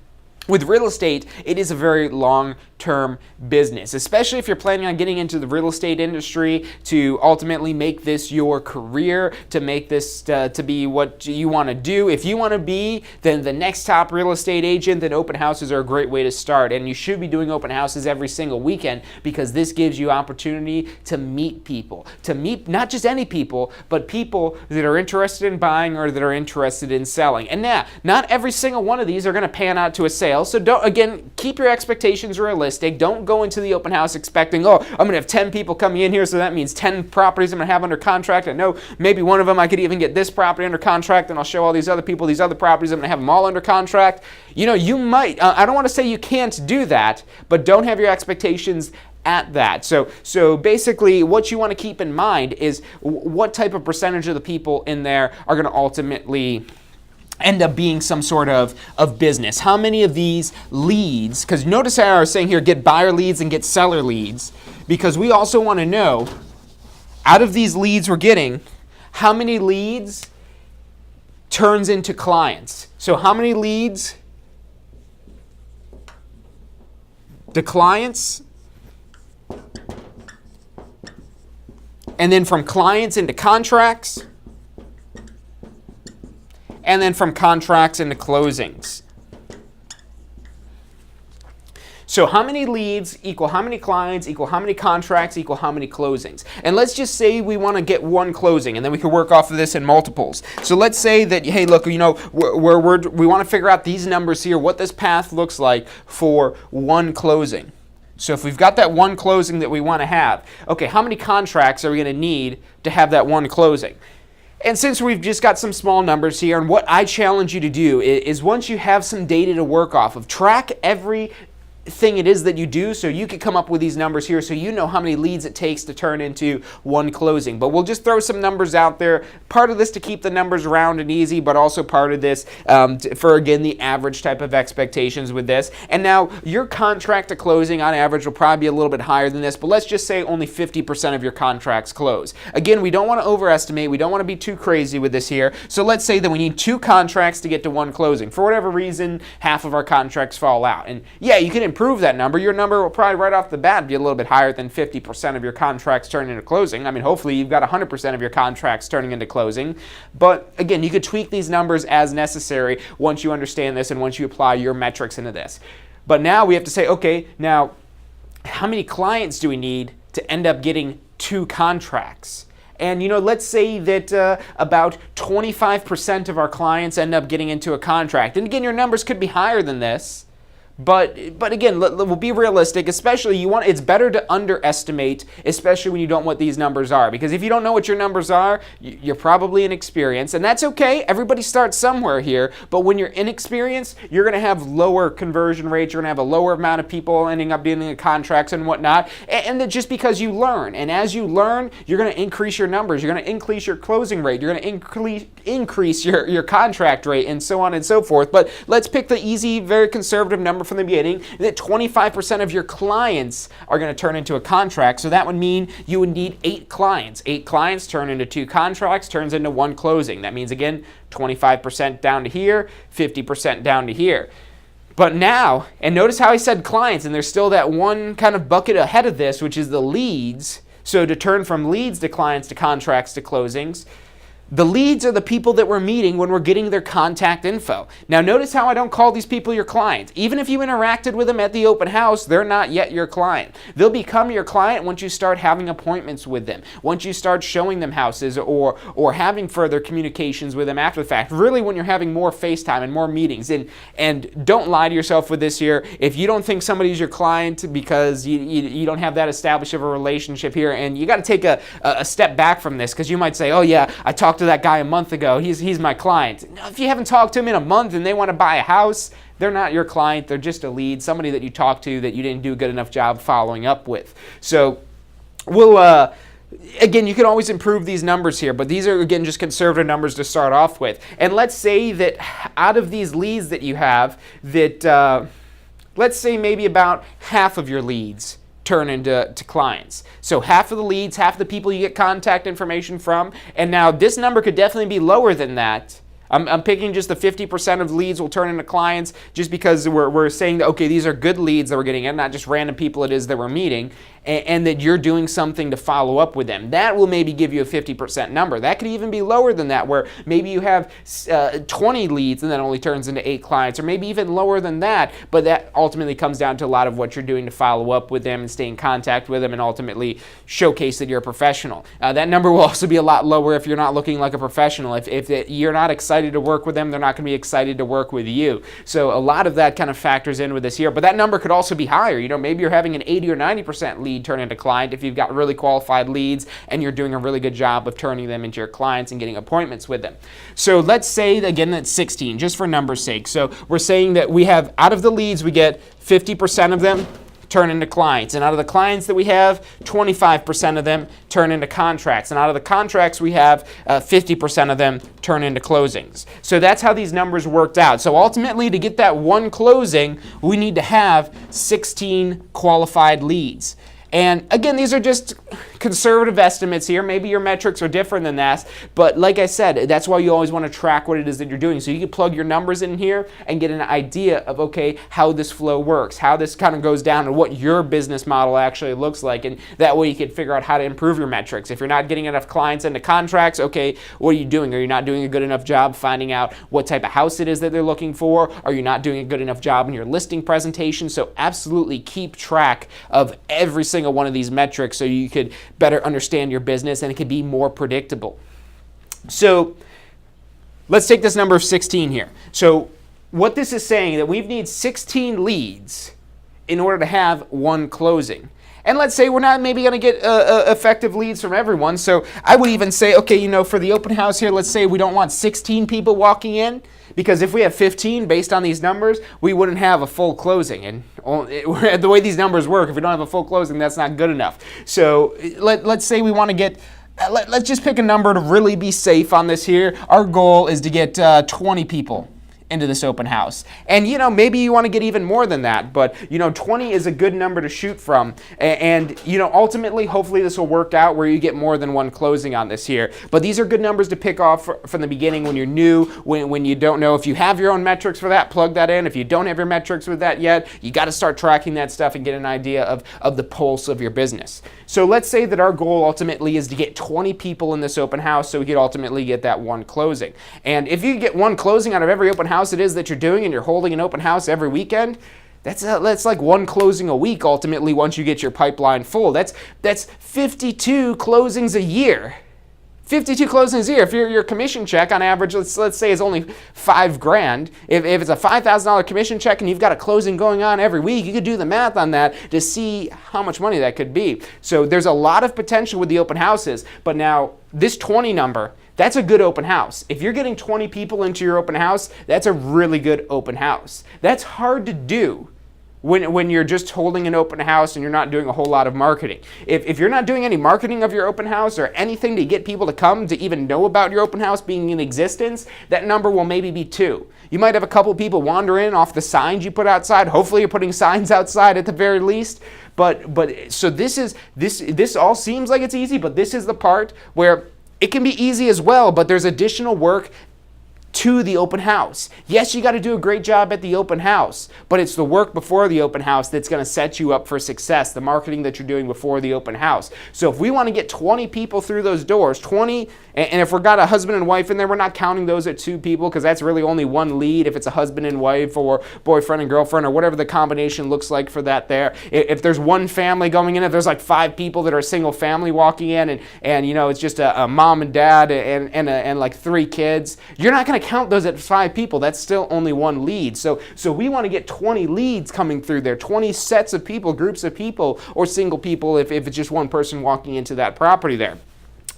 with real estate, it is a very long-term business, especially if you're planning on getting into the real estate industry to ultimately make this your career, to make this to be what you want to do. If you want to be then the next top real estate agent, then open houses are a great way to start. And you should be doing open houses every single weekend, because this gives you opportunity to meet people, to meet not just any people, but people that are interested in buying or that are interested in selling. And now, not every single one of these are going to pan out to a sale. So again, keep your expectations realistic. Don't go into the open house expecting, oh, I'm going to have 10 people coming in here, so that means 10 properties I'm going to have under contract. I know maybe one of them I could even get this property under contract, and I'll show all these other people these other properties. I'm going to have them all under contract. You know, you might, I don't want to say you can't do that, but don't have your expectations at that. So basically what you want to keep in mind is what type of percentage of the people in there are going to ultimately end up being some sort of business. How many of these leads, because notice how I was saying here, get buyer leads and get seller leads, because we also want to know, out of these leads we're getting, how many leads turns into clients. So how many leads to clients, and then from clients into contracts, and then from contracts into closings. So how many leads equal how many clients equal how many contracts equal how many closings? And let's just say we want to get one closing, and then we can work off of this in multiples. So let's say that, hey, look, you know, we want to figure out these numbers here, what this path looks like for one closing. So if we've got that one closing that we want to have, okay, how many contracts are we going to need to have that one closing? And since we've just got some small numbers here, and what I challenge you to do is once you have some data to work off of, track every thing it is that you do, so you can come up with these numbers here so you know how many leads it takes to turn into one closing. But we'll just throw some numbers out there. Part of this to keep the numbers round and easy, but also part of this for, again, the average type of expectations with this. And now your contract to closing on average will probably be a little bit higher than this, but let's just say only 50% of your contracts close. Again, we don't want to overestimate. We don't want to be too crazy with this here. So let's say that we need 2 contracts to get to one closing. For whatever reason, half of our contracts fall out. And yeah, you can improve that number. Your number will probably right off the bat be a little bit higher than 50% of your contracts turning into closing. I mean, hopefully you've got 100% of your contracts turning into closing. But again, you could tweak these numbers as necessary once you understand this and once you apply your metrics into this. But now we have to say, okay, now how many clients do we need to end up getting 2 contracts? And, let's say that about 25% of our clients end up getting into a contract. And again, your numbers could be higher than this. But again, we'll be realistic, especially it's better to underestimate, especially when you don't know what these numbers are. Because if you don't know what your numbers are, you're probably inexperienced, and that's okay. Everybody starts somewhere here, but when you're inexperienced, you're going to have lower conversion rates, you're going to have a lower amount of people ending up getting in contracts and whatnot, and just because you learn. And as you learn, you're going to increase your numbers, you're going to increase your closing rate, you're going to increase your contract rate, and so on and so forth. But let's pick the easy, very conservative number from the beginning, that 25% of your clients are going to turn into a contract. So that would mean you would need 8 clients. 8 clients turn into 2 contracts, turns into 1 closing. That means, again, 25% down to here, 50% down to here. But now, and notice how I said clients, and there's still that one kind of bucket ahead of this, which is the leads. So to turn from leads to clients to contracts to closings, the leads are the people that we're meeting when we're getting their contact info. Now notice how I don't call these people your clients. Even if you interacted with them at the open house, they're not yet your client. They'll become your client once you start having appointments with them, once you start showing them houses or having further communications with them after the fact. Really when you're having more FaceTime and more meetings. And don't lie to yourself with this here. If you don't think somebody's your client because you don't have that established of a relationship here, and you got to take a step back from this, because you might say, oh yeah, I talked to that guy a month ago, he's my client. If you haven't talked to him in a month and they want to buy a house, they're not your client. They're just a lead, somebody that you talked to that you didn't do a good enough job following up with. So again, you can always improve these numbers here, but these are, again, just conservative numbers to start off with. And let's say that out of these leads that you have, that let's say maybe about half of your leads turn into clients. So half of the leads, half of the people you get contact information from, and now this number could definitely be lower than that. I'm picking just the 50% of leads will turn into clients just because we're saying that, okay, these are good leads that we're getting in, not just random people it is that we're meeting, and that you're doing something to follow up with them. That will maybe give you a 50% number. That could even be lower than that, where maybe you have 20 leads and that only turns into 8 clients, or maybe even lower than that, but that ultimately comes down to a lot of what you're doing to follow up with them and stay in contact with them and ultimately showcase that you're a professional. That number will also be a lot lower if you're not looking like a professional. If you're not excited to work with them, they're not going to be excited to work with you. So a lot of that kind of factors in with this here, but that number could also be higher. Maybe you're having an 80 or 90% lead turn into client if you've got really qualified leads and you're doing a really good job of turning them into your clients and getting appointments with them. So let's say, again, that's 16, just for number's sake. So we're saying that we have, out of the leads, we get 50% of them turn into clients. And out of the clients that we have, 25% of them turn into contracts. And out of the contracts we have, 50% of them turn into closings. So that's how these numbers worked out. So ultimately, to get that one closing, we need to have 16 qualified leads. And again, these are just conservative estimates here. Maybe your metrics are different than that, but like I said, that's why you always want to track what it is that you're doing. So you can plug your numbers in here and get an idea of, okay, how this flow works, how this kind of goes down, and what your business model actually looks like. And that way you can figure out how to improve your metrics. If you're not getting enough clients into contracts, okay, what are you doing? Are you not doing a good enough job finding out what type of house it is that they're looking for? Are you not doing a good enough job in your listing presentation? So absolutely keep track of every single one of these metrics so you could better understand your business and it could be more predictable. So let's take this number of 16 here. So what this is saying, that we need 16 leads in order to have one closing. And let's say we're not maybe going to get effective leads from everyone. So I would even say, okay, for the open house here, let's say we don't want 16 people walking in, because if we have 15 based on these numbers, we wouldn't have a full closing. And the way these numbers work, if we don't have a full closing, that's not good enough. So let's say we want to get, let's just pick a number to really be safe on this here. Our goal is to get 20 people into this open house. And maybe you want to get even more than that, but 20 is a good number to shoot from. And ultimately, hopefully this will work out where you get more than one closing on this here. But these are good numbers to pick off from the beginning when you're new, when you don't know. If you have your own metrics for that, plug that in. If you don't have your metrics with that yet, you got to start tracking that stuff and get an idea of the pulse of your business. So let's say that our goal ultimately is to get 20 people in this open house so we could ultimately get that one closing. And if you get one closing out of every open house it is that you're doing, and you're holding an open house every weekend, that's like one closing a week ultimately once you get your pipeline full. That's 52 closings a year. 52 closings a year. If your commission check on average, let's say is only $5,000. If it's a $5,000 commission check and you've got a closing going on every week, you could do the math on that to see how much money that could be. So there's a lot of potential with the open houses. But now this 20 number, that's a good open house. If you're getting 20 people into your open house, that's a really good open house. That's hard to do when you're just holding an open house and you're not doing a whole lot of marketing. If you're not doing any marketing of your open house or anything to get people to come to even know about your open house being in existence, that number will maybe be 2. You might have a couple people wander in off the signs you put outside. Hopefully you're putting signs outside at the very least. But so this all seems like it's easy, but this is the part where it can be easy as well, but there's additional work to the open house. Yes, you got to do a great job at the open house, but it's the work before the open house that's going to set you up for success, the marketing that you're doing before the open house. So if we want to get 20 people through those doors, 20, and if we've got a husband and wife in there, we're not counting those at 2 people because that's really only one lead if it's a husband and wife or boyfriend and girlfriend or whatever the combination looks like for that there. If there's one family going in, if there's like 5 people that are single family walking in and it's just a mom and dad and like 3 kids, you're not going to count those at 5 people. That's still only one lead. So we want to get 20 leads coming through there, 20 sets of people, groups of people, or single people if it's just one person walking into that property there.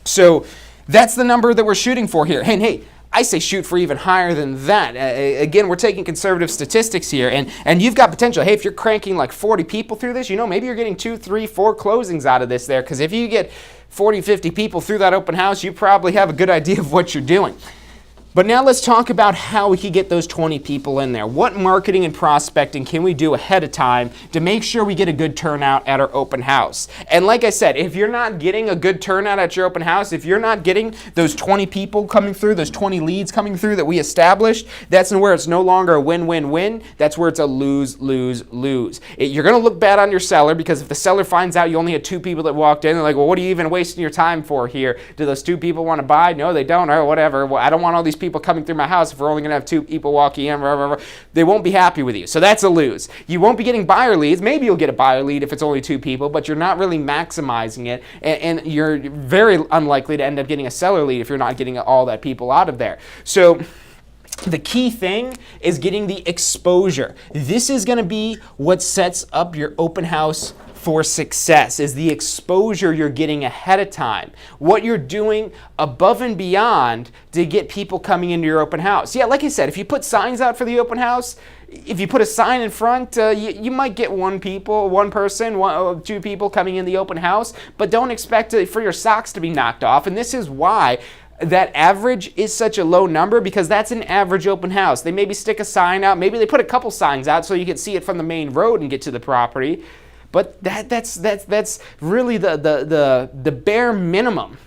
So that's the number that we're shooting for here. And hey, I say shoot for even higher than that. Again, we're taking conservative statistics here, and you've got potential. Hey, if you're cranking like 40 people through this, maybe you're getting 2, 3, 4 closings out of this there, because if you get 40, 50 people through that open house, you probably have a good idea of what you're doing. But now let's talk about how we can get those 20 people in there. What marketing and prospecting can we do ahead of time to make sure we get a good turnout at our open house? And like I said, if you're not getting a good turnout at your open house, if you're not getting those 20 people coming through, those 20 leads coming through that we established, that's where it's no longer a win-win-win. That's where it's a lose-lose-lose. You're going to look bad on your seller, because if the seller finds out you only had 2 people that walked in, they're like, well, what are you even wasting your time for here? Do those 2 people want to buy? No, they don't, or whatever. Well, I don't want all these people coming through my house if we're only going to have 2 people walking in. They won't be happy with you. So that's a lose. You won't be getting buyer leads. Maybe you'll get a buyer lead if it's only 2 people, but you're not really maximizing it, and you're very unlikely to end up getting a seller lead if you're not getting all that people out of there. So the key thing is getting the exposure. This is going to be what sets up your open house for success, is the exposure you're getting ahead of time. What you're doing above and beyond to get people coming into your open house. Yeah, like I said, if you put signs out for the open house, if you put a sign in front, you might get 1 person, 2 people coming in the open house, but don't expect for your socks to be knocked off. And this is why that average is such a low number, because that's an average open house. They maybe stick a sign out, maybe they put a couple signs out so you can see it from the main road and get to the property. But that's really the bare minimum.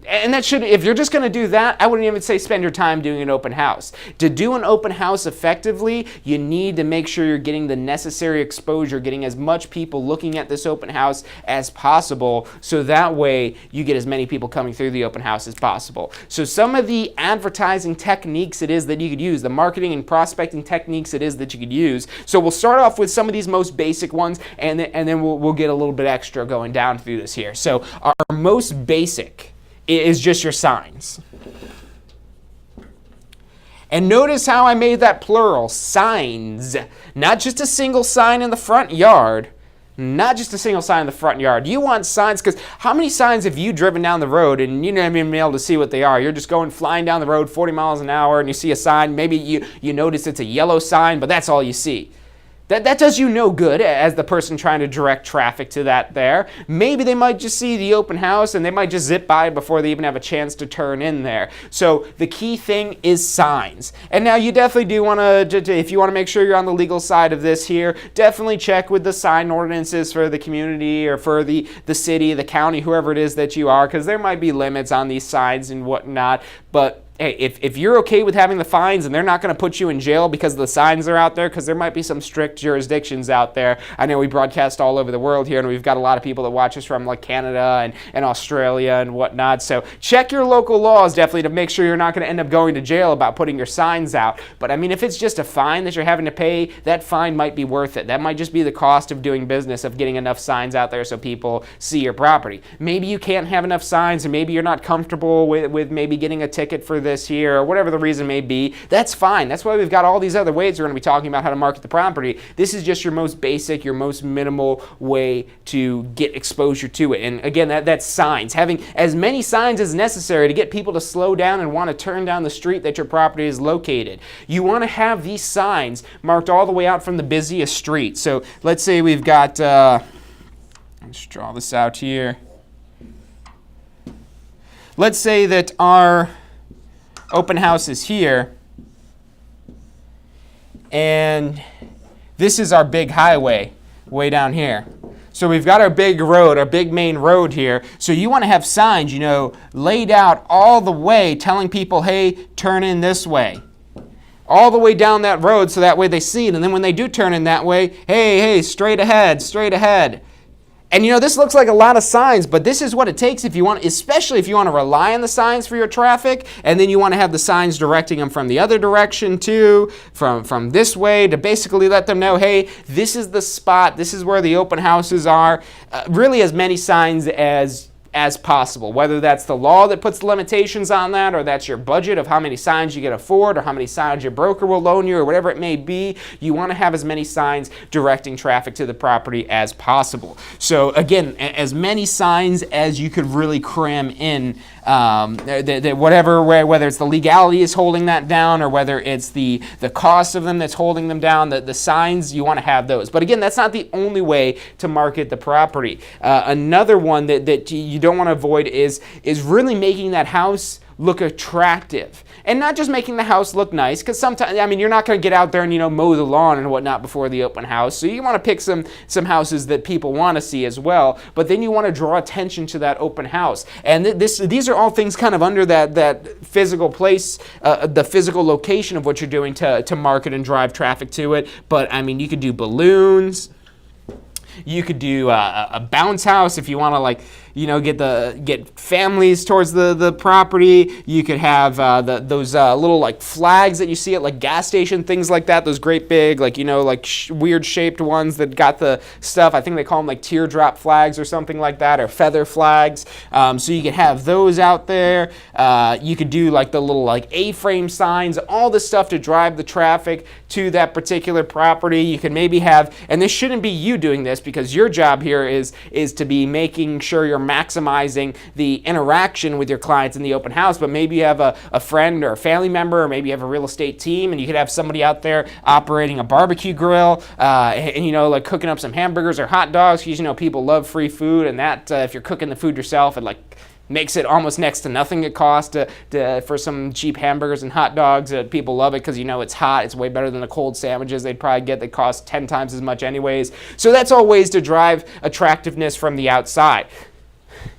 And that should, if you're just going to do that, I wouldn't even say spend your time doing an open house. To do an open house effectively, you need to make sure you're getting the necessary exposure, getting as much people looking at this open house as possible, so that way you get as many people coming through the open house as possible. So some of the advertising techniques it is that you could use, the marketing and prospecting techniques it is that you could use. So we'll start off with some of these most basic ones, and then we'll get a little bit extra going down through this here. So our most basic is just your signs. And notice how I made that plural, signs. Not just a single sign in the front yard, Not just a single sign in the front yard. You want signs, because how many signs have you driven down the road and you never even been able to see what they are? You're just going flying down the road 40 miles an hour and you see a sign. Maybe you notice it's a yellow sign, but that's all you see. That does you no good as the person trying to direct traffic to that there. Maybe they might just see the open house and they might just zip by before they even have a chance to turn in there. So the key thing is signs. And now you definitely do want to, if you want to make sure you're on the legal side of this here, definitely check with the sign ordinances for the community or for the city, the county, whoever it is that you are, because there might be limits on these signs and whatnot. But hey, if you're okay with having the fines and they're not going to put you in jail because the signs are out there, because there might be some strict jurisdictions out there. I know we broadcast all over the world here, and we've got a lot of people that watch us from like Canada and Australia and whatnot. So check your local laws definitely to make sure you're not going to end up going to jail about putting your signs out. But I mean, if it's just a fine that you're having to pay, that fine might be worth it. That might just be the cost of doing business, of getting enough signs out there so people see your property. Maybe you can't have enough signs, and maybe you're not comfortable with maybe getting a ticket for this year, or whatever the reason may be. That's fine. That's why we've got all these other ways we're going to be talking about how to market the property. This is just your most basic, your most minimal way to get exposure to it. And again, that's signs. Having as many signs as necessary to get people to slow down and want to turn down the street that your property is located. You want to have these signs marked all the way out from the busiest street. So let's say we've got, let's draw this out here. Let's say that our open house is here, and this is our big highway way down here. So we've got our big road, our big main road here. So you want to have signs, laid out all the way telling people, hey, turn in this way. All the way down that road so that way they see it. And then when they do turn in that way, hey, straight ahead, straight ahead. And this looks like a lot of signs, but this is what it takes if you want, especially if you want to rely on the signs for your traffic, and then you want to have the signs directing them from the other direction too, from this way, to basically let them know, hey, this is the spot, this is where the open houses are. Really as many signs as possible, whether that's the law that puts limitations on that, or that's your budget of how many signs you can afford, or how many signs your broker will loan you, or whatever it may be. You want to have as many signs directing traffic to the property as possible. So again, as many signs as you could really cram in, whether it's the legality is holding that down, or whether it's the cost of them that's holding them down, the signs, you want to have those. But again, that's not the only way to market the property. Another one that you don't want to avoid is really making that house look attractive. And not just making the house look nice, because sometimes, you're not going to get out there and, mow the lawn and whatnot before the open house. So you want to pick some houses that people want to see as well. But then you want to draw attention to that open house. And these are all things kind of under that physical place, the physical location of what you're doing to market and drive traffic to it. But, you could do balloons. You could do a bounce house if you want to get families towards the property. You could have those little flags that you see at gas station, things like that. Those great big weird shaped ones that got the stuff. I think they call them teardrop flags or something like that, or feather flags. So you could have those out there. You could do the little A-frame signs, all this stuff to drive the traffic to that particular property. You can maybe have, and this shouldn't be you doing this, because your job here is to be making sure you're maximizing the interaction with your clients in the open house, but maybe you have a friend or a family member, or maybe you have a real estate team, and you could have somebody out there operating a barbecue grill, and cooking up some hamburgers or hot dogs, because people love free food, and that if you're cooking the food yourself, it makes it almost next to nothing it costs for some cheap hamburgers and hot dogs. People love it because it's hot. It's way better than the cold sandwiches they'd probably get that cost 10 times as much anyways. So that's all ways to drive attractiveness from the outside.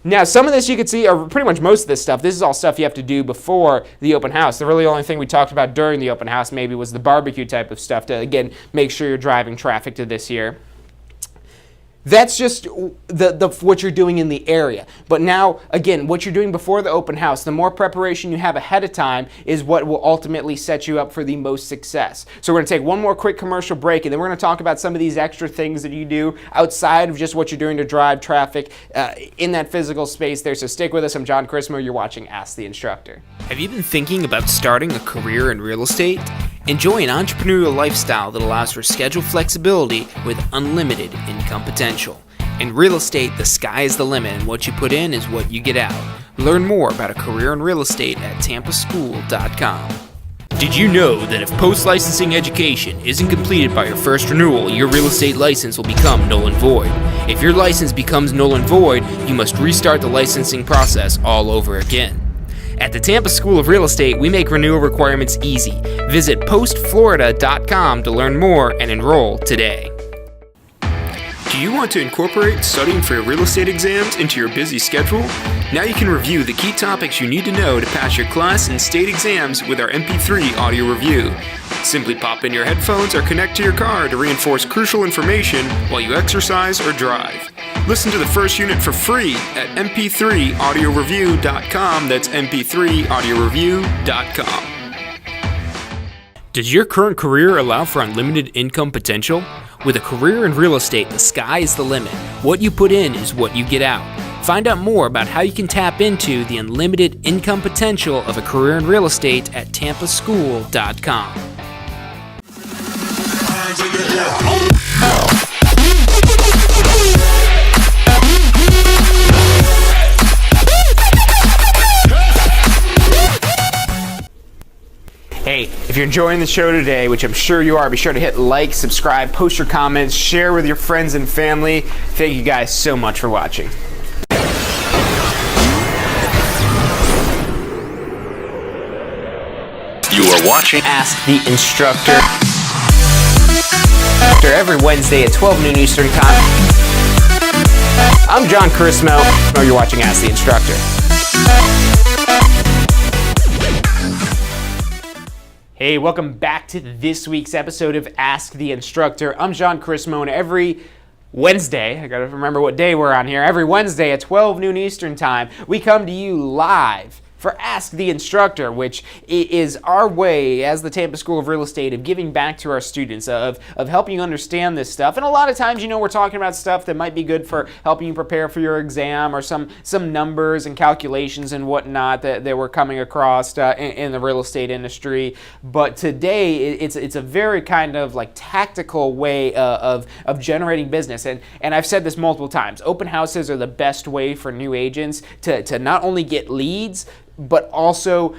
Now, some of this you could see, or pretty much most of this stuff, this is all stuff you have to do before the open house. The really only thing we talked about during the open house maybe was the barbecue type of stuff to, again, make sure you're driving traffic to this here. That's just what you're doing in the area. But now, again, what you're doing before the open house, the more preparation you have ahead of time is what will ultimately set you up for the most success. So we're going to take one more quick commercial break, and then we're going to talk about some of these extra things that you do outside of just what you're doing to drive traffic in that physical space there. So stick with us. I'm John Chrismo. You're watching Ask the Instructor. Have you been thinking about starting a career in real estate? Enjoy an entrepreneurial lifestyle that allows for schedule flexibility with unlimited income potential. In real estate, the sky is the limit, and what you put in is what you get out. Learn more about a career in real estate at tampaschool.com. Did you know that if post-licensing education isn't completed by your first renewal, your real estate license will become null and void? If your license becomes null and void, you must restart the licensing process all over again. At the Tampa School of Real Estate, we make renewal requirements easy. Visit postflorida.com to learn more and enroll today. Do you want to incorporate studying for your real estate exams into your busy schedule? Now you can review the key topics you need to know to pass your class and state exams with our MP3 audio review. Simply pop in your headphones or connect to your car to reinforce crucial information while you exercise or drive. Listen to the first unit for free at mp3audioreview.com. That's mp3audioreview.com. Does your current career allow for unlimited income potential? With a career in real estate, the sky is the limit. What you put in is what you get out. Find out more about how you can tap into the unlimited income potential of a career in real estate at tampaschool.com. Hey, if you're enjoying the show today, which I'm sure you are, be sure to hit like, subscribe, post your comments, share with your friends and family. Thank you guys so much for watching. You are watching Ask the Instructor. Every Wednesday at 12 noon Eastern Time. I'm John Chrismo. You're watching Ask the Instructor. Hey, welcome back to this week's episode of Ask the Instructor. I'm John Chrismo, and every Wednesday, I gotta remember what day we're on here, every Wednesday at 12 noon Eastern Time, we come to you live for Ask the Instructor, which is our way as the Tampa School of Real Estate of giving back to our students, of helping you understand this stuff. And a lot of times, we're talking about stuff that might be good for helping you prepare for your exam, or some numbers and calculations and whatnot that we're coming across in the real estate industry. But today, it's a very kind of like tactical way of generating business. And I've said this multiple times, open houses are the best way for new agents to not only get leads, but also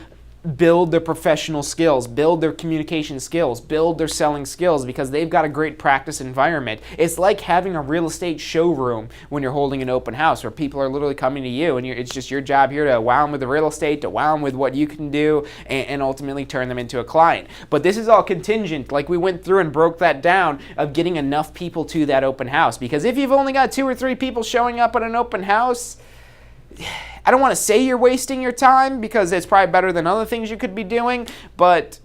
build their professional skills, build their communication skills, build their selling skills, because they've got a great practice environment. It's like having a real estate showroom when you're holding an open house, where people are literally coming to you, and it's just your job here to wow them with the real estate, to wow them with what you can do, and ultimately turn them into a client. But this is all contingent, like we went through and broke that down, of getting enough people to that open house. Because if you've only got 2 or 3 people showing up at an open house, I don't want to say you're wasting your time, because it's probably better than other things you could be doing, but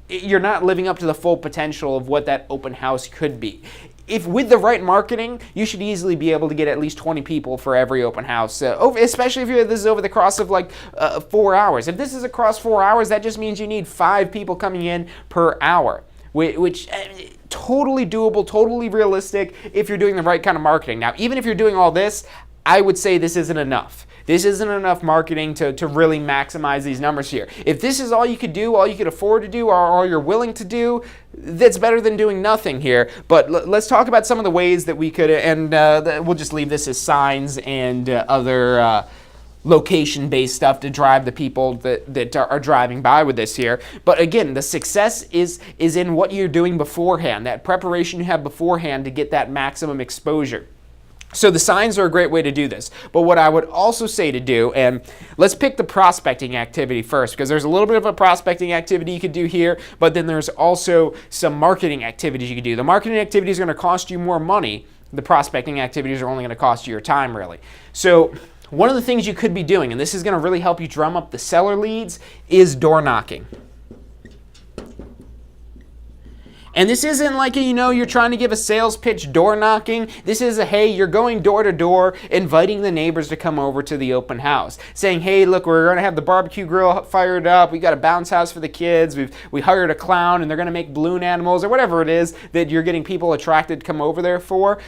you're not living up to the full potential of what that open house could be. If with the right marketing, you should easily be able to get at least 20 people for every open house, especially if this is over the course of 4 hours. If this is across 4 hours, that just means you need 5 people coming in per hour, which totally doable, totally realistic if you're doing the right kind of marketing. Now, even if you're doing all this, I would say this isn't enough. This isn't enough marketing to really maximize these numbers here. If this is all you could do, all you could afford to do, or all you're willing to do, that's better than doing nothing here. But let's talk about some of the ways that we could, and we'll just leave this as signs and other location-based stuff to drive the people that are driving by with this here. But again, the success is in what you're doing beforehand, that preparation you have beforehand to get that maximum exposure. So the signs are a great way to do this. But what I would also say to do, and let's pick the prospecting activity first, because there's a little bit of a prospecting activity you could do here, but then there's also some marketing activities you could do. The marketing activity is going to cost you more money. The prospecting activities are only going to cost you your time, really. So one of the things you could be doing, and this is going to really help you drum up the seller leads, is door knocking. And this isn't like, you're trying to give a sales pitch door knocking. This is hey, you're going door to door, inviting the neighbors to come over to the open house. Saying, hey, look, we're going to have the barbecue grill fired up. We got a bounce house for the kids. We hired a clown and they're going to make balloon animals or whatever it is that you're getting people attracted to come over there for.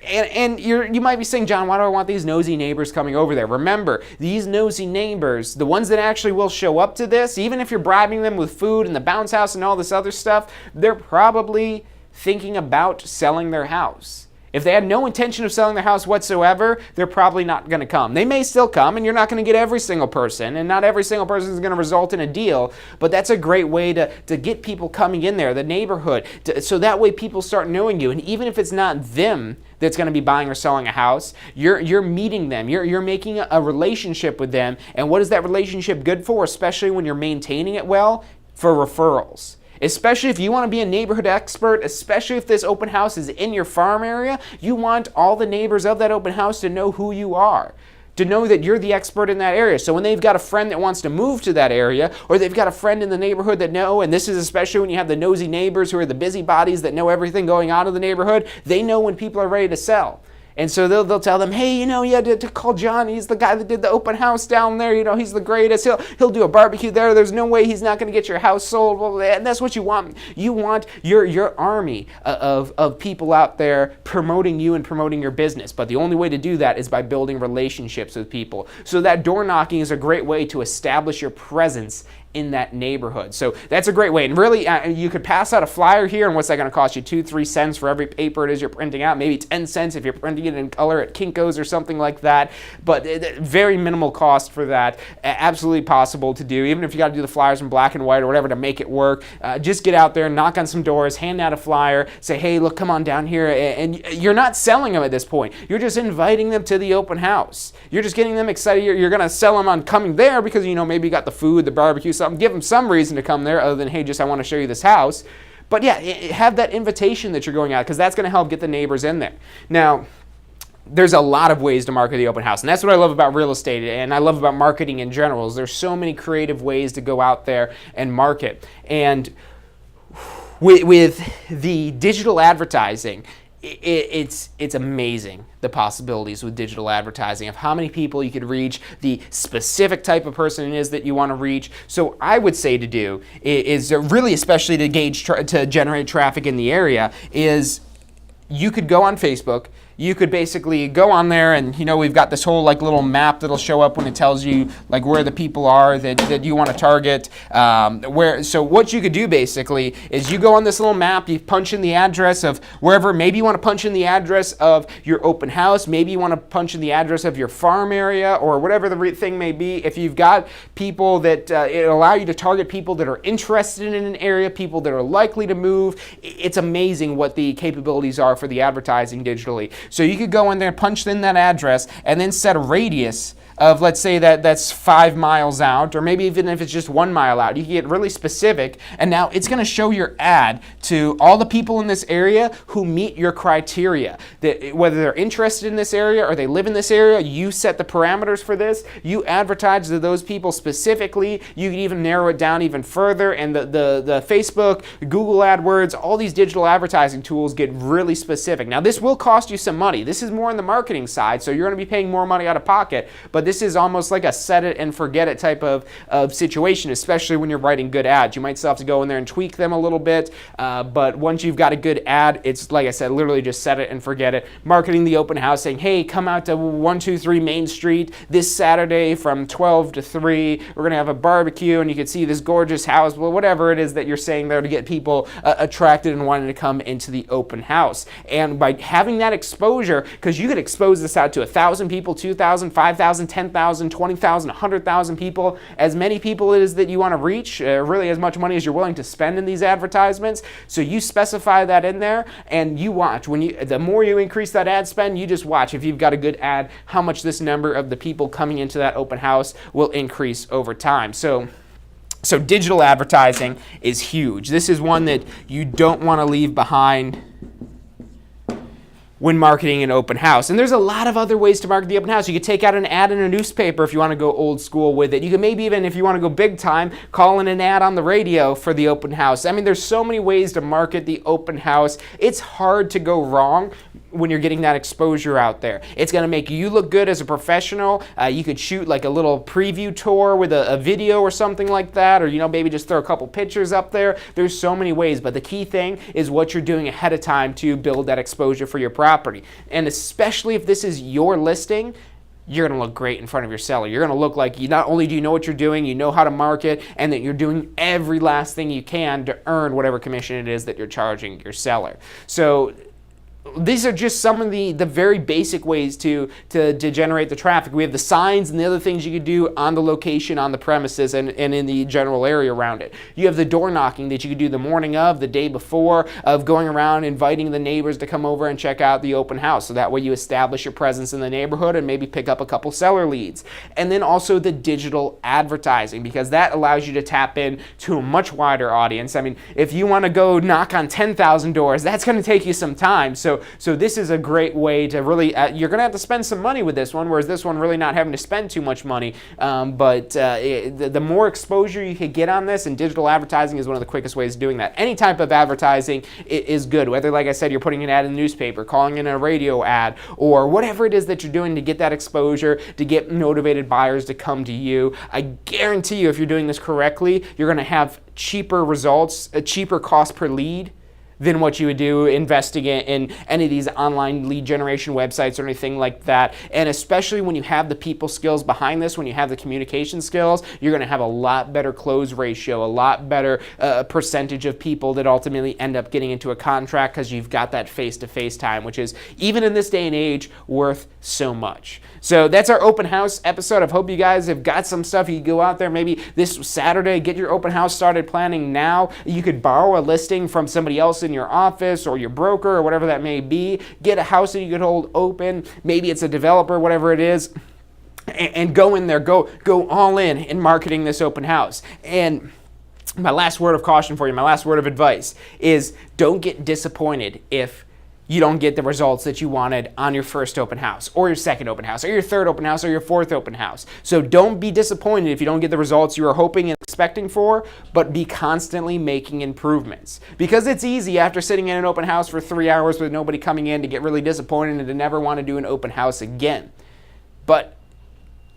And you might be saying, John, why do I want these nosy neighbors coming over there? Remember, these nosy neighbors, the ones that actually will show up to this, even if you're bribing them with food and the bounce house and all this other stuff, they're probably thinking about selling their house. If they had no intention of selling their house whatsoever, they're probably not going to come. They may still come, and you're not going to get every single person, and not every single person is going to result in a deal, but that's a great way to get people coming in there, the neighborhood, so that way people start knowing you. And even if it's not them that's going to be buying or selling a house, you're meeting them. You're making a relationship with them. And what is that relationship good for, especially when you're maintaining it well? For referrals. Especially if you want to be a neighborhood expert, especially if this open house is in your farm area, you want all the neighbors of that open house to know who you are, to know that you're the expert in that area. So when they've got a friend that wants to move to that area, or they've got a friend in the neighborhood that know, and this is especially when you have the nosy neighbors who are the busybodies that know everything going on in the neighborhood, they know when people are ready to sell. And so they'll tell them, hey, you had to call John. He's the guy that did the open house down there. He's the greatest. He'll do a barbecue there. There's no way he's not going to get your house sold. Blah, blah, blah. And that's what you want. You want your army of people out there promoting you and promoting your business. But the only way to do that is by building relationships with people. So that door knocking is a great way to establish your presence in that neighborhood. So that's a great way. And really, you could pass out a flyer here, and what's that going to cost you? 2-3 cents for every paper it is you're printing out, maybe 10 cents if you're printing it in color at Kinkos or something like that. But very minimal cost for that. Absolutely possible to do, even if you got to do the flyers in black and white or whatever to make it work. Just get out there, knock on some doors, hand out a flyer, say, hey, look, come on down here. And you're not selling them at this point. You're just inviting them to the open house. You're just getting them excited. You're going to sell them on coming there because, maybe you got the food, the barbecue, something. Give them some reason to come there other than, hey, just I want to show you this house. But yeah, have that invitation that you're going out, because that's going to help get the neighbors in there. Now, there's a lot of ways to market the open house, and that's what I love about real estate, and I love about marketing in general. Is there's so many creative ways to go out there and market. And with the digital advertising, it's amazing, the possibilities with digital advertising of how many people you could reach, the specific type of person it is that you want to reach. So I would say to do is really, especially to gauge to generate traffic in the area, is you could go on Facebook. You could basically go on there, and we've got this whole little map that'll show up when it tells you where the people are that you want to target. So what you could do basically is you go on this little map, you punch in the address of wherever. Maybe you want to punch in the address of your open house. Maybe you want to punch in the address of your farm area or whatever the thing may be. If you've got people that it'll allow you to target people that are interested in an area, people that are likely to move. It's amazing what the capabilities are for the advertising digitally. So you could go in there, punch in that address, and then set a radius of, let's say that's 5 miles out, or maybe even if it's just 1 mile out. You can get really specific, and now it's going to show your ad to all the people in this area who meet your criteria. That whether they're interested in this area or they live in this area, you set the parameters for this. You advertise to those people specifically. You can even narrow it down even further, and the Facebook, Google AdWords, all these digital advertising tools get really specific. Now, this will cost you some money. This is more on the marketing side, so you're going to be paying more money out of pocket, but this is almost like a set it and forget it type of situation, especially when you're writing good ads. You might still have to go in there and tweak them a little bit, but once you've got a good ad, it's like I said, literally just set it and forget it. Marketing the open house, saying, hey, come out to 123 Main Street this Saturday from 12 to 3. We're going to have a barbecue, and you can see this gorgeous house, well, whatever it is that you're saying there to get people attracted and wanting to come into the open house. And by having that exposure, because you could expose this out to 1,000 people, 2,000, 5,000, 10,000, 20,000, 100,000 people, as many people it is that you want to reach, really as much money as you're willing to spend in these advertisements. So you specify that in there, and you watch. The more you increase that ad spend, you just watch. If you've got a good ad, how much this number of the people coming into that open house will increase over time. So digital advertising is huge. This is one that you don't want to leave behind when marketing an open house. And there's a lot of other ways to market the open house. You could take out an ad in a newspaper if you want to go old school with it. You can maybe even, if you want to go big time, call in an ad on the radio for the open house. I mean, there's so many ways to market the open house. It's hard to go wrong when you're getting that exposure out there. It's going to make you look good as a professional. You could shoot like a little preview tour with a video or something like that, or maybe just throw a couple pictures up there. There's so many ways, but the key thing is what you're doing ahead of time to build that exposure for your property. And especially if this is your listing, you're going to look great in front of your seller. You're going to look like you not only do you know what you're doing, you know how to market, and that you're doing every last thing you can to earn whatever commission it is that you're charging your seller. So these are just some of the very basic ways to generate the traffic. We have the signs and the other things you could do on the location, on the premises, and in the general area around it. You have the door knocking that you could do the morning of, the day before, of going around inviting the neighbors to come over and check out the open house. So that way you establish your presence in the neighborhood and maybe pick up a couple seller leads. And then also the digital advertising, because that allows you to tap in to a much wider audience. I mean, if you want to go knock on 10,000 doors, that's going to take you some time. So this is a great way to really, you're going to have to spend some money with this one, whereas this one really not having to spend too much money. But the more exposure you can get on this, and digital advertising is one of the quickest ways of doing that. Any type of advertising is good, whether, like I said, you're putting an ad in the newspaper, calling in a radio ad, or whatever it is that you're doing to get that exposure, to get motivated buyers to come to you. I guarantee you, if you're doing this correctly, you're going to have cheaper results, a cheaper cost per lead than what you would do investing in any of these online lead generation websites or anything like that. And especially when you have the people skills behind this, when you have the communication skills, you're going to have a lot better close ratio, a lot better percentage of people that ultimately end up getting into a contract because you've got that face-to-face time, which is, even in this day and age, worth so much. So that's our open house episode. I hope you guys have got some stuff. You can go out there maybe this Saturday, get your open house started planning now. You could borrow a listing from somebody else in your office or your broker or whatever that may be. Get a house that you could hold open. Maybe it's a developer, whatever it is, and go in there, go all in marketing this open house. And my last word of caution for you, my last word of advice is, don't get disappointed if you don't get the results that you wanted on your first open house, or your second open house, or your third open house, or your fourth open house. So don't be disappointed if you don't get the results you were hoping and expecting for, but be constantly making improvements. Because it's easy after sitting in an open house for 3 hours with nobody coming in to get really disappointed and to never want to do an open house again. But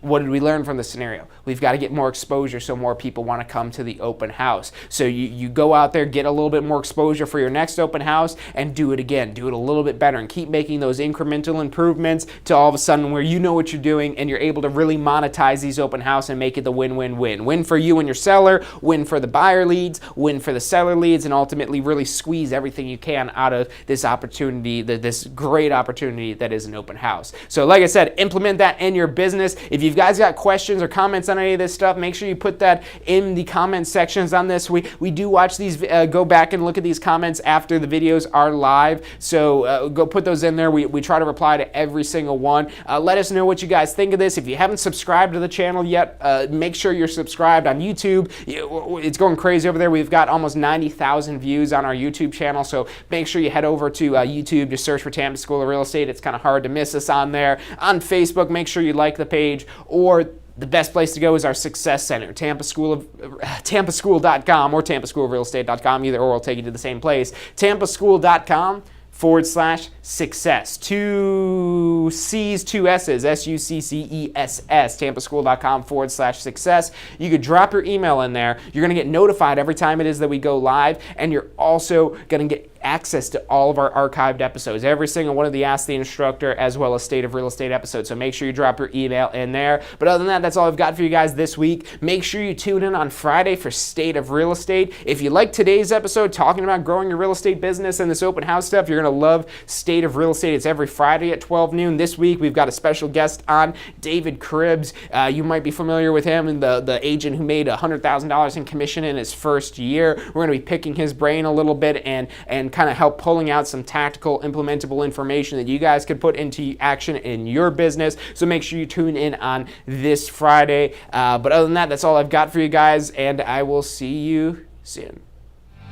what did we learn from this scenario? We've got to get more exposure so more people want to come to the open house. So you go out there, get a little bit more exposure for your next open house, and do it again. Do it a little bit better and keep making those incremental improvements to all of a sudden where you know what you're doing and you're able to really monetize these open house and make it the win-win-win. Win for you and your seller, win for the buyer leads, win for the seller leads, and ultimately really squeeze everything you can out of this opportunity, this great opportunity that is an open house. So like I said, implement that in your business. If you've guys got questions or comments on any of this stuff, make sure you put that in the comment sections on this. We do watch these, go back and look at these comments after the videos are live, so go put those in there. We try to reply to every single one. Let us know what you guys think of this. If you haven't subscribed to the channel yet, make sure you're subscribed on YouTube. It's going crazy over there. We've got almost 90,000 views on our YouTube channel, so make sure you head over to YouTube to search for Tampa School of Real Estate. It's kind of hard to miss us on there. On Facebook, make sure you like the page, or the best place to go is our Success Center, tampaschool.com or tampaschoolofrealestate.com. Either or will take you to the same place. tampaschool.com/success. 2 C's, 2 S's, SUCCESS, tampaschool.com/success. You could drop your email in there. You're going to get notified every time it is that we go live, and you're also going to get access to all of our archived episodes, every single one of the Ask the Instructor as well as State of Real Estate episodes. So make sure you drop your email in there. But other than that, that's all I've got for you guys this week. Make sure you tune in on Friday for State of Real Estate. If you like today's episode talking about growing your real estate business and this open house stuff, you're going to love State of Real Estate. It's every Friday at 12 noon. This week, we've got a special guest on, David Cribbs. You might be familiar with him, and the agent who made $100,000 in commission in his first year. We're going to be picking his brain a little bit and kind of help pulling out some tactical, implementable information that you guys could put into action in your business. So make sure you tune in on this Friday. But other than that, that's all I've got for you guys, and I will see you soon.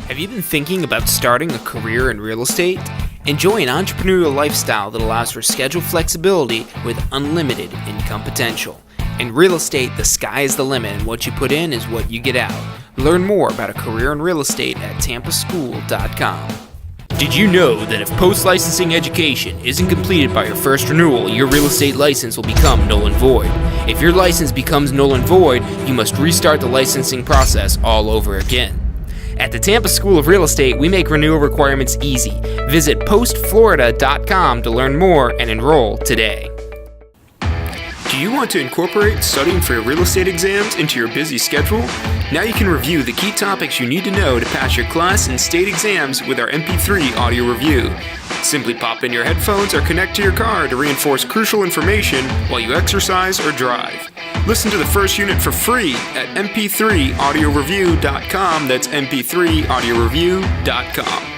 Have you been thinking about starting a career in real estate? Enjoy an entrepreneurial lifestyle that allows for schedule flexibility with unlimited income potential. In real estate, the sky is the limit, and what you put in is what you get out. Learn more about a career in real estate at tampaschool.com. Did you know that if post-licensing education isn't completed by your first renewal, your real estate license will become null and void? If your license becomes null and void, you must restart the licensing process all over again. At the Tampa School of Real Estate, we make renewal requirements easy. Visit postflorida.com to learn more and enroll today. Do you want to incorporate studying for your real estate exams into your busy schedule? Now you can review the key topics you need to know to pass your class and state exams with our MP3 audio review. Simply pop in your headphones or connect to your car to reinforce crucial information while you exercise or drive. Listen to the first unit for free at mp3audioreview.com. That's mp3audioreview.com.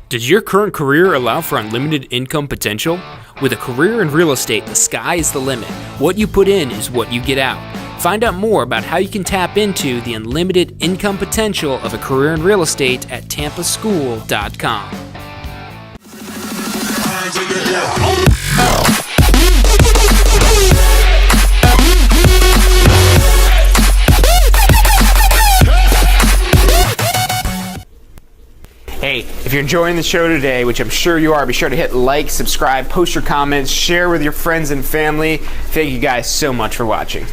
Does your current career allow for unlimited income potential? With a career in real estate, the sky is the limit. What you put in is what you get out. Find out more about how you can tap into the unlimited income potential of a career in real estate at tampaschool.com. Hey, if you're enjoying the show today, which I'm sure you are, be sure to hit like, subscribe, post your comments, share with your friends and family. Thank you guys so much for watching.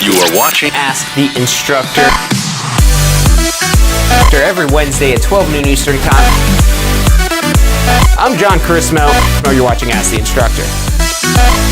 You are watching Ask the Instructor. Every Wednesday at 12 noon Eastern Time. I'm John Chrismo. You're watching Ask the Instructor.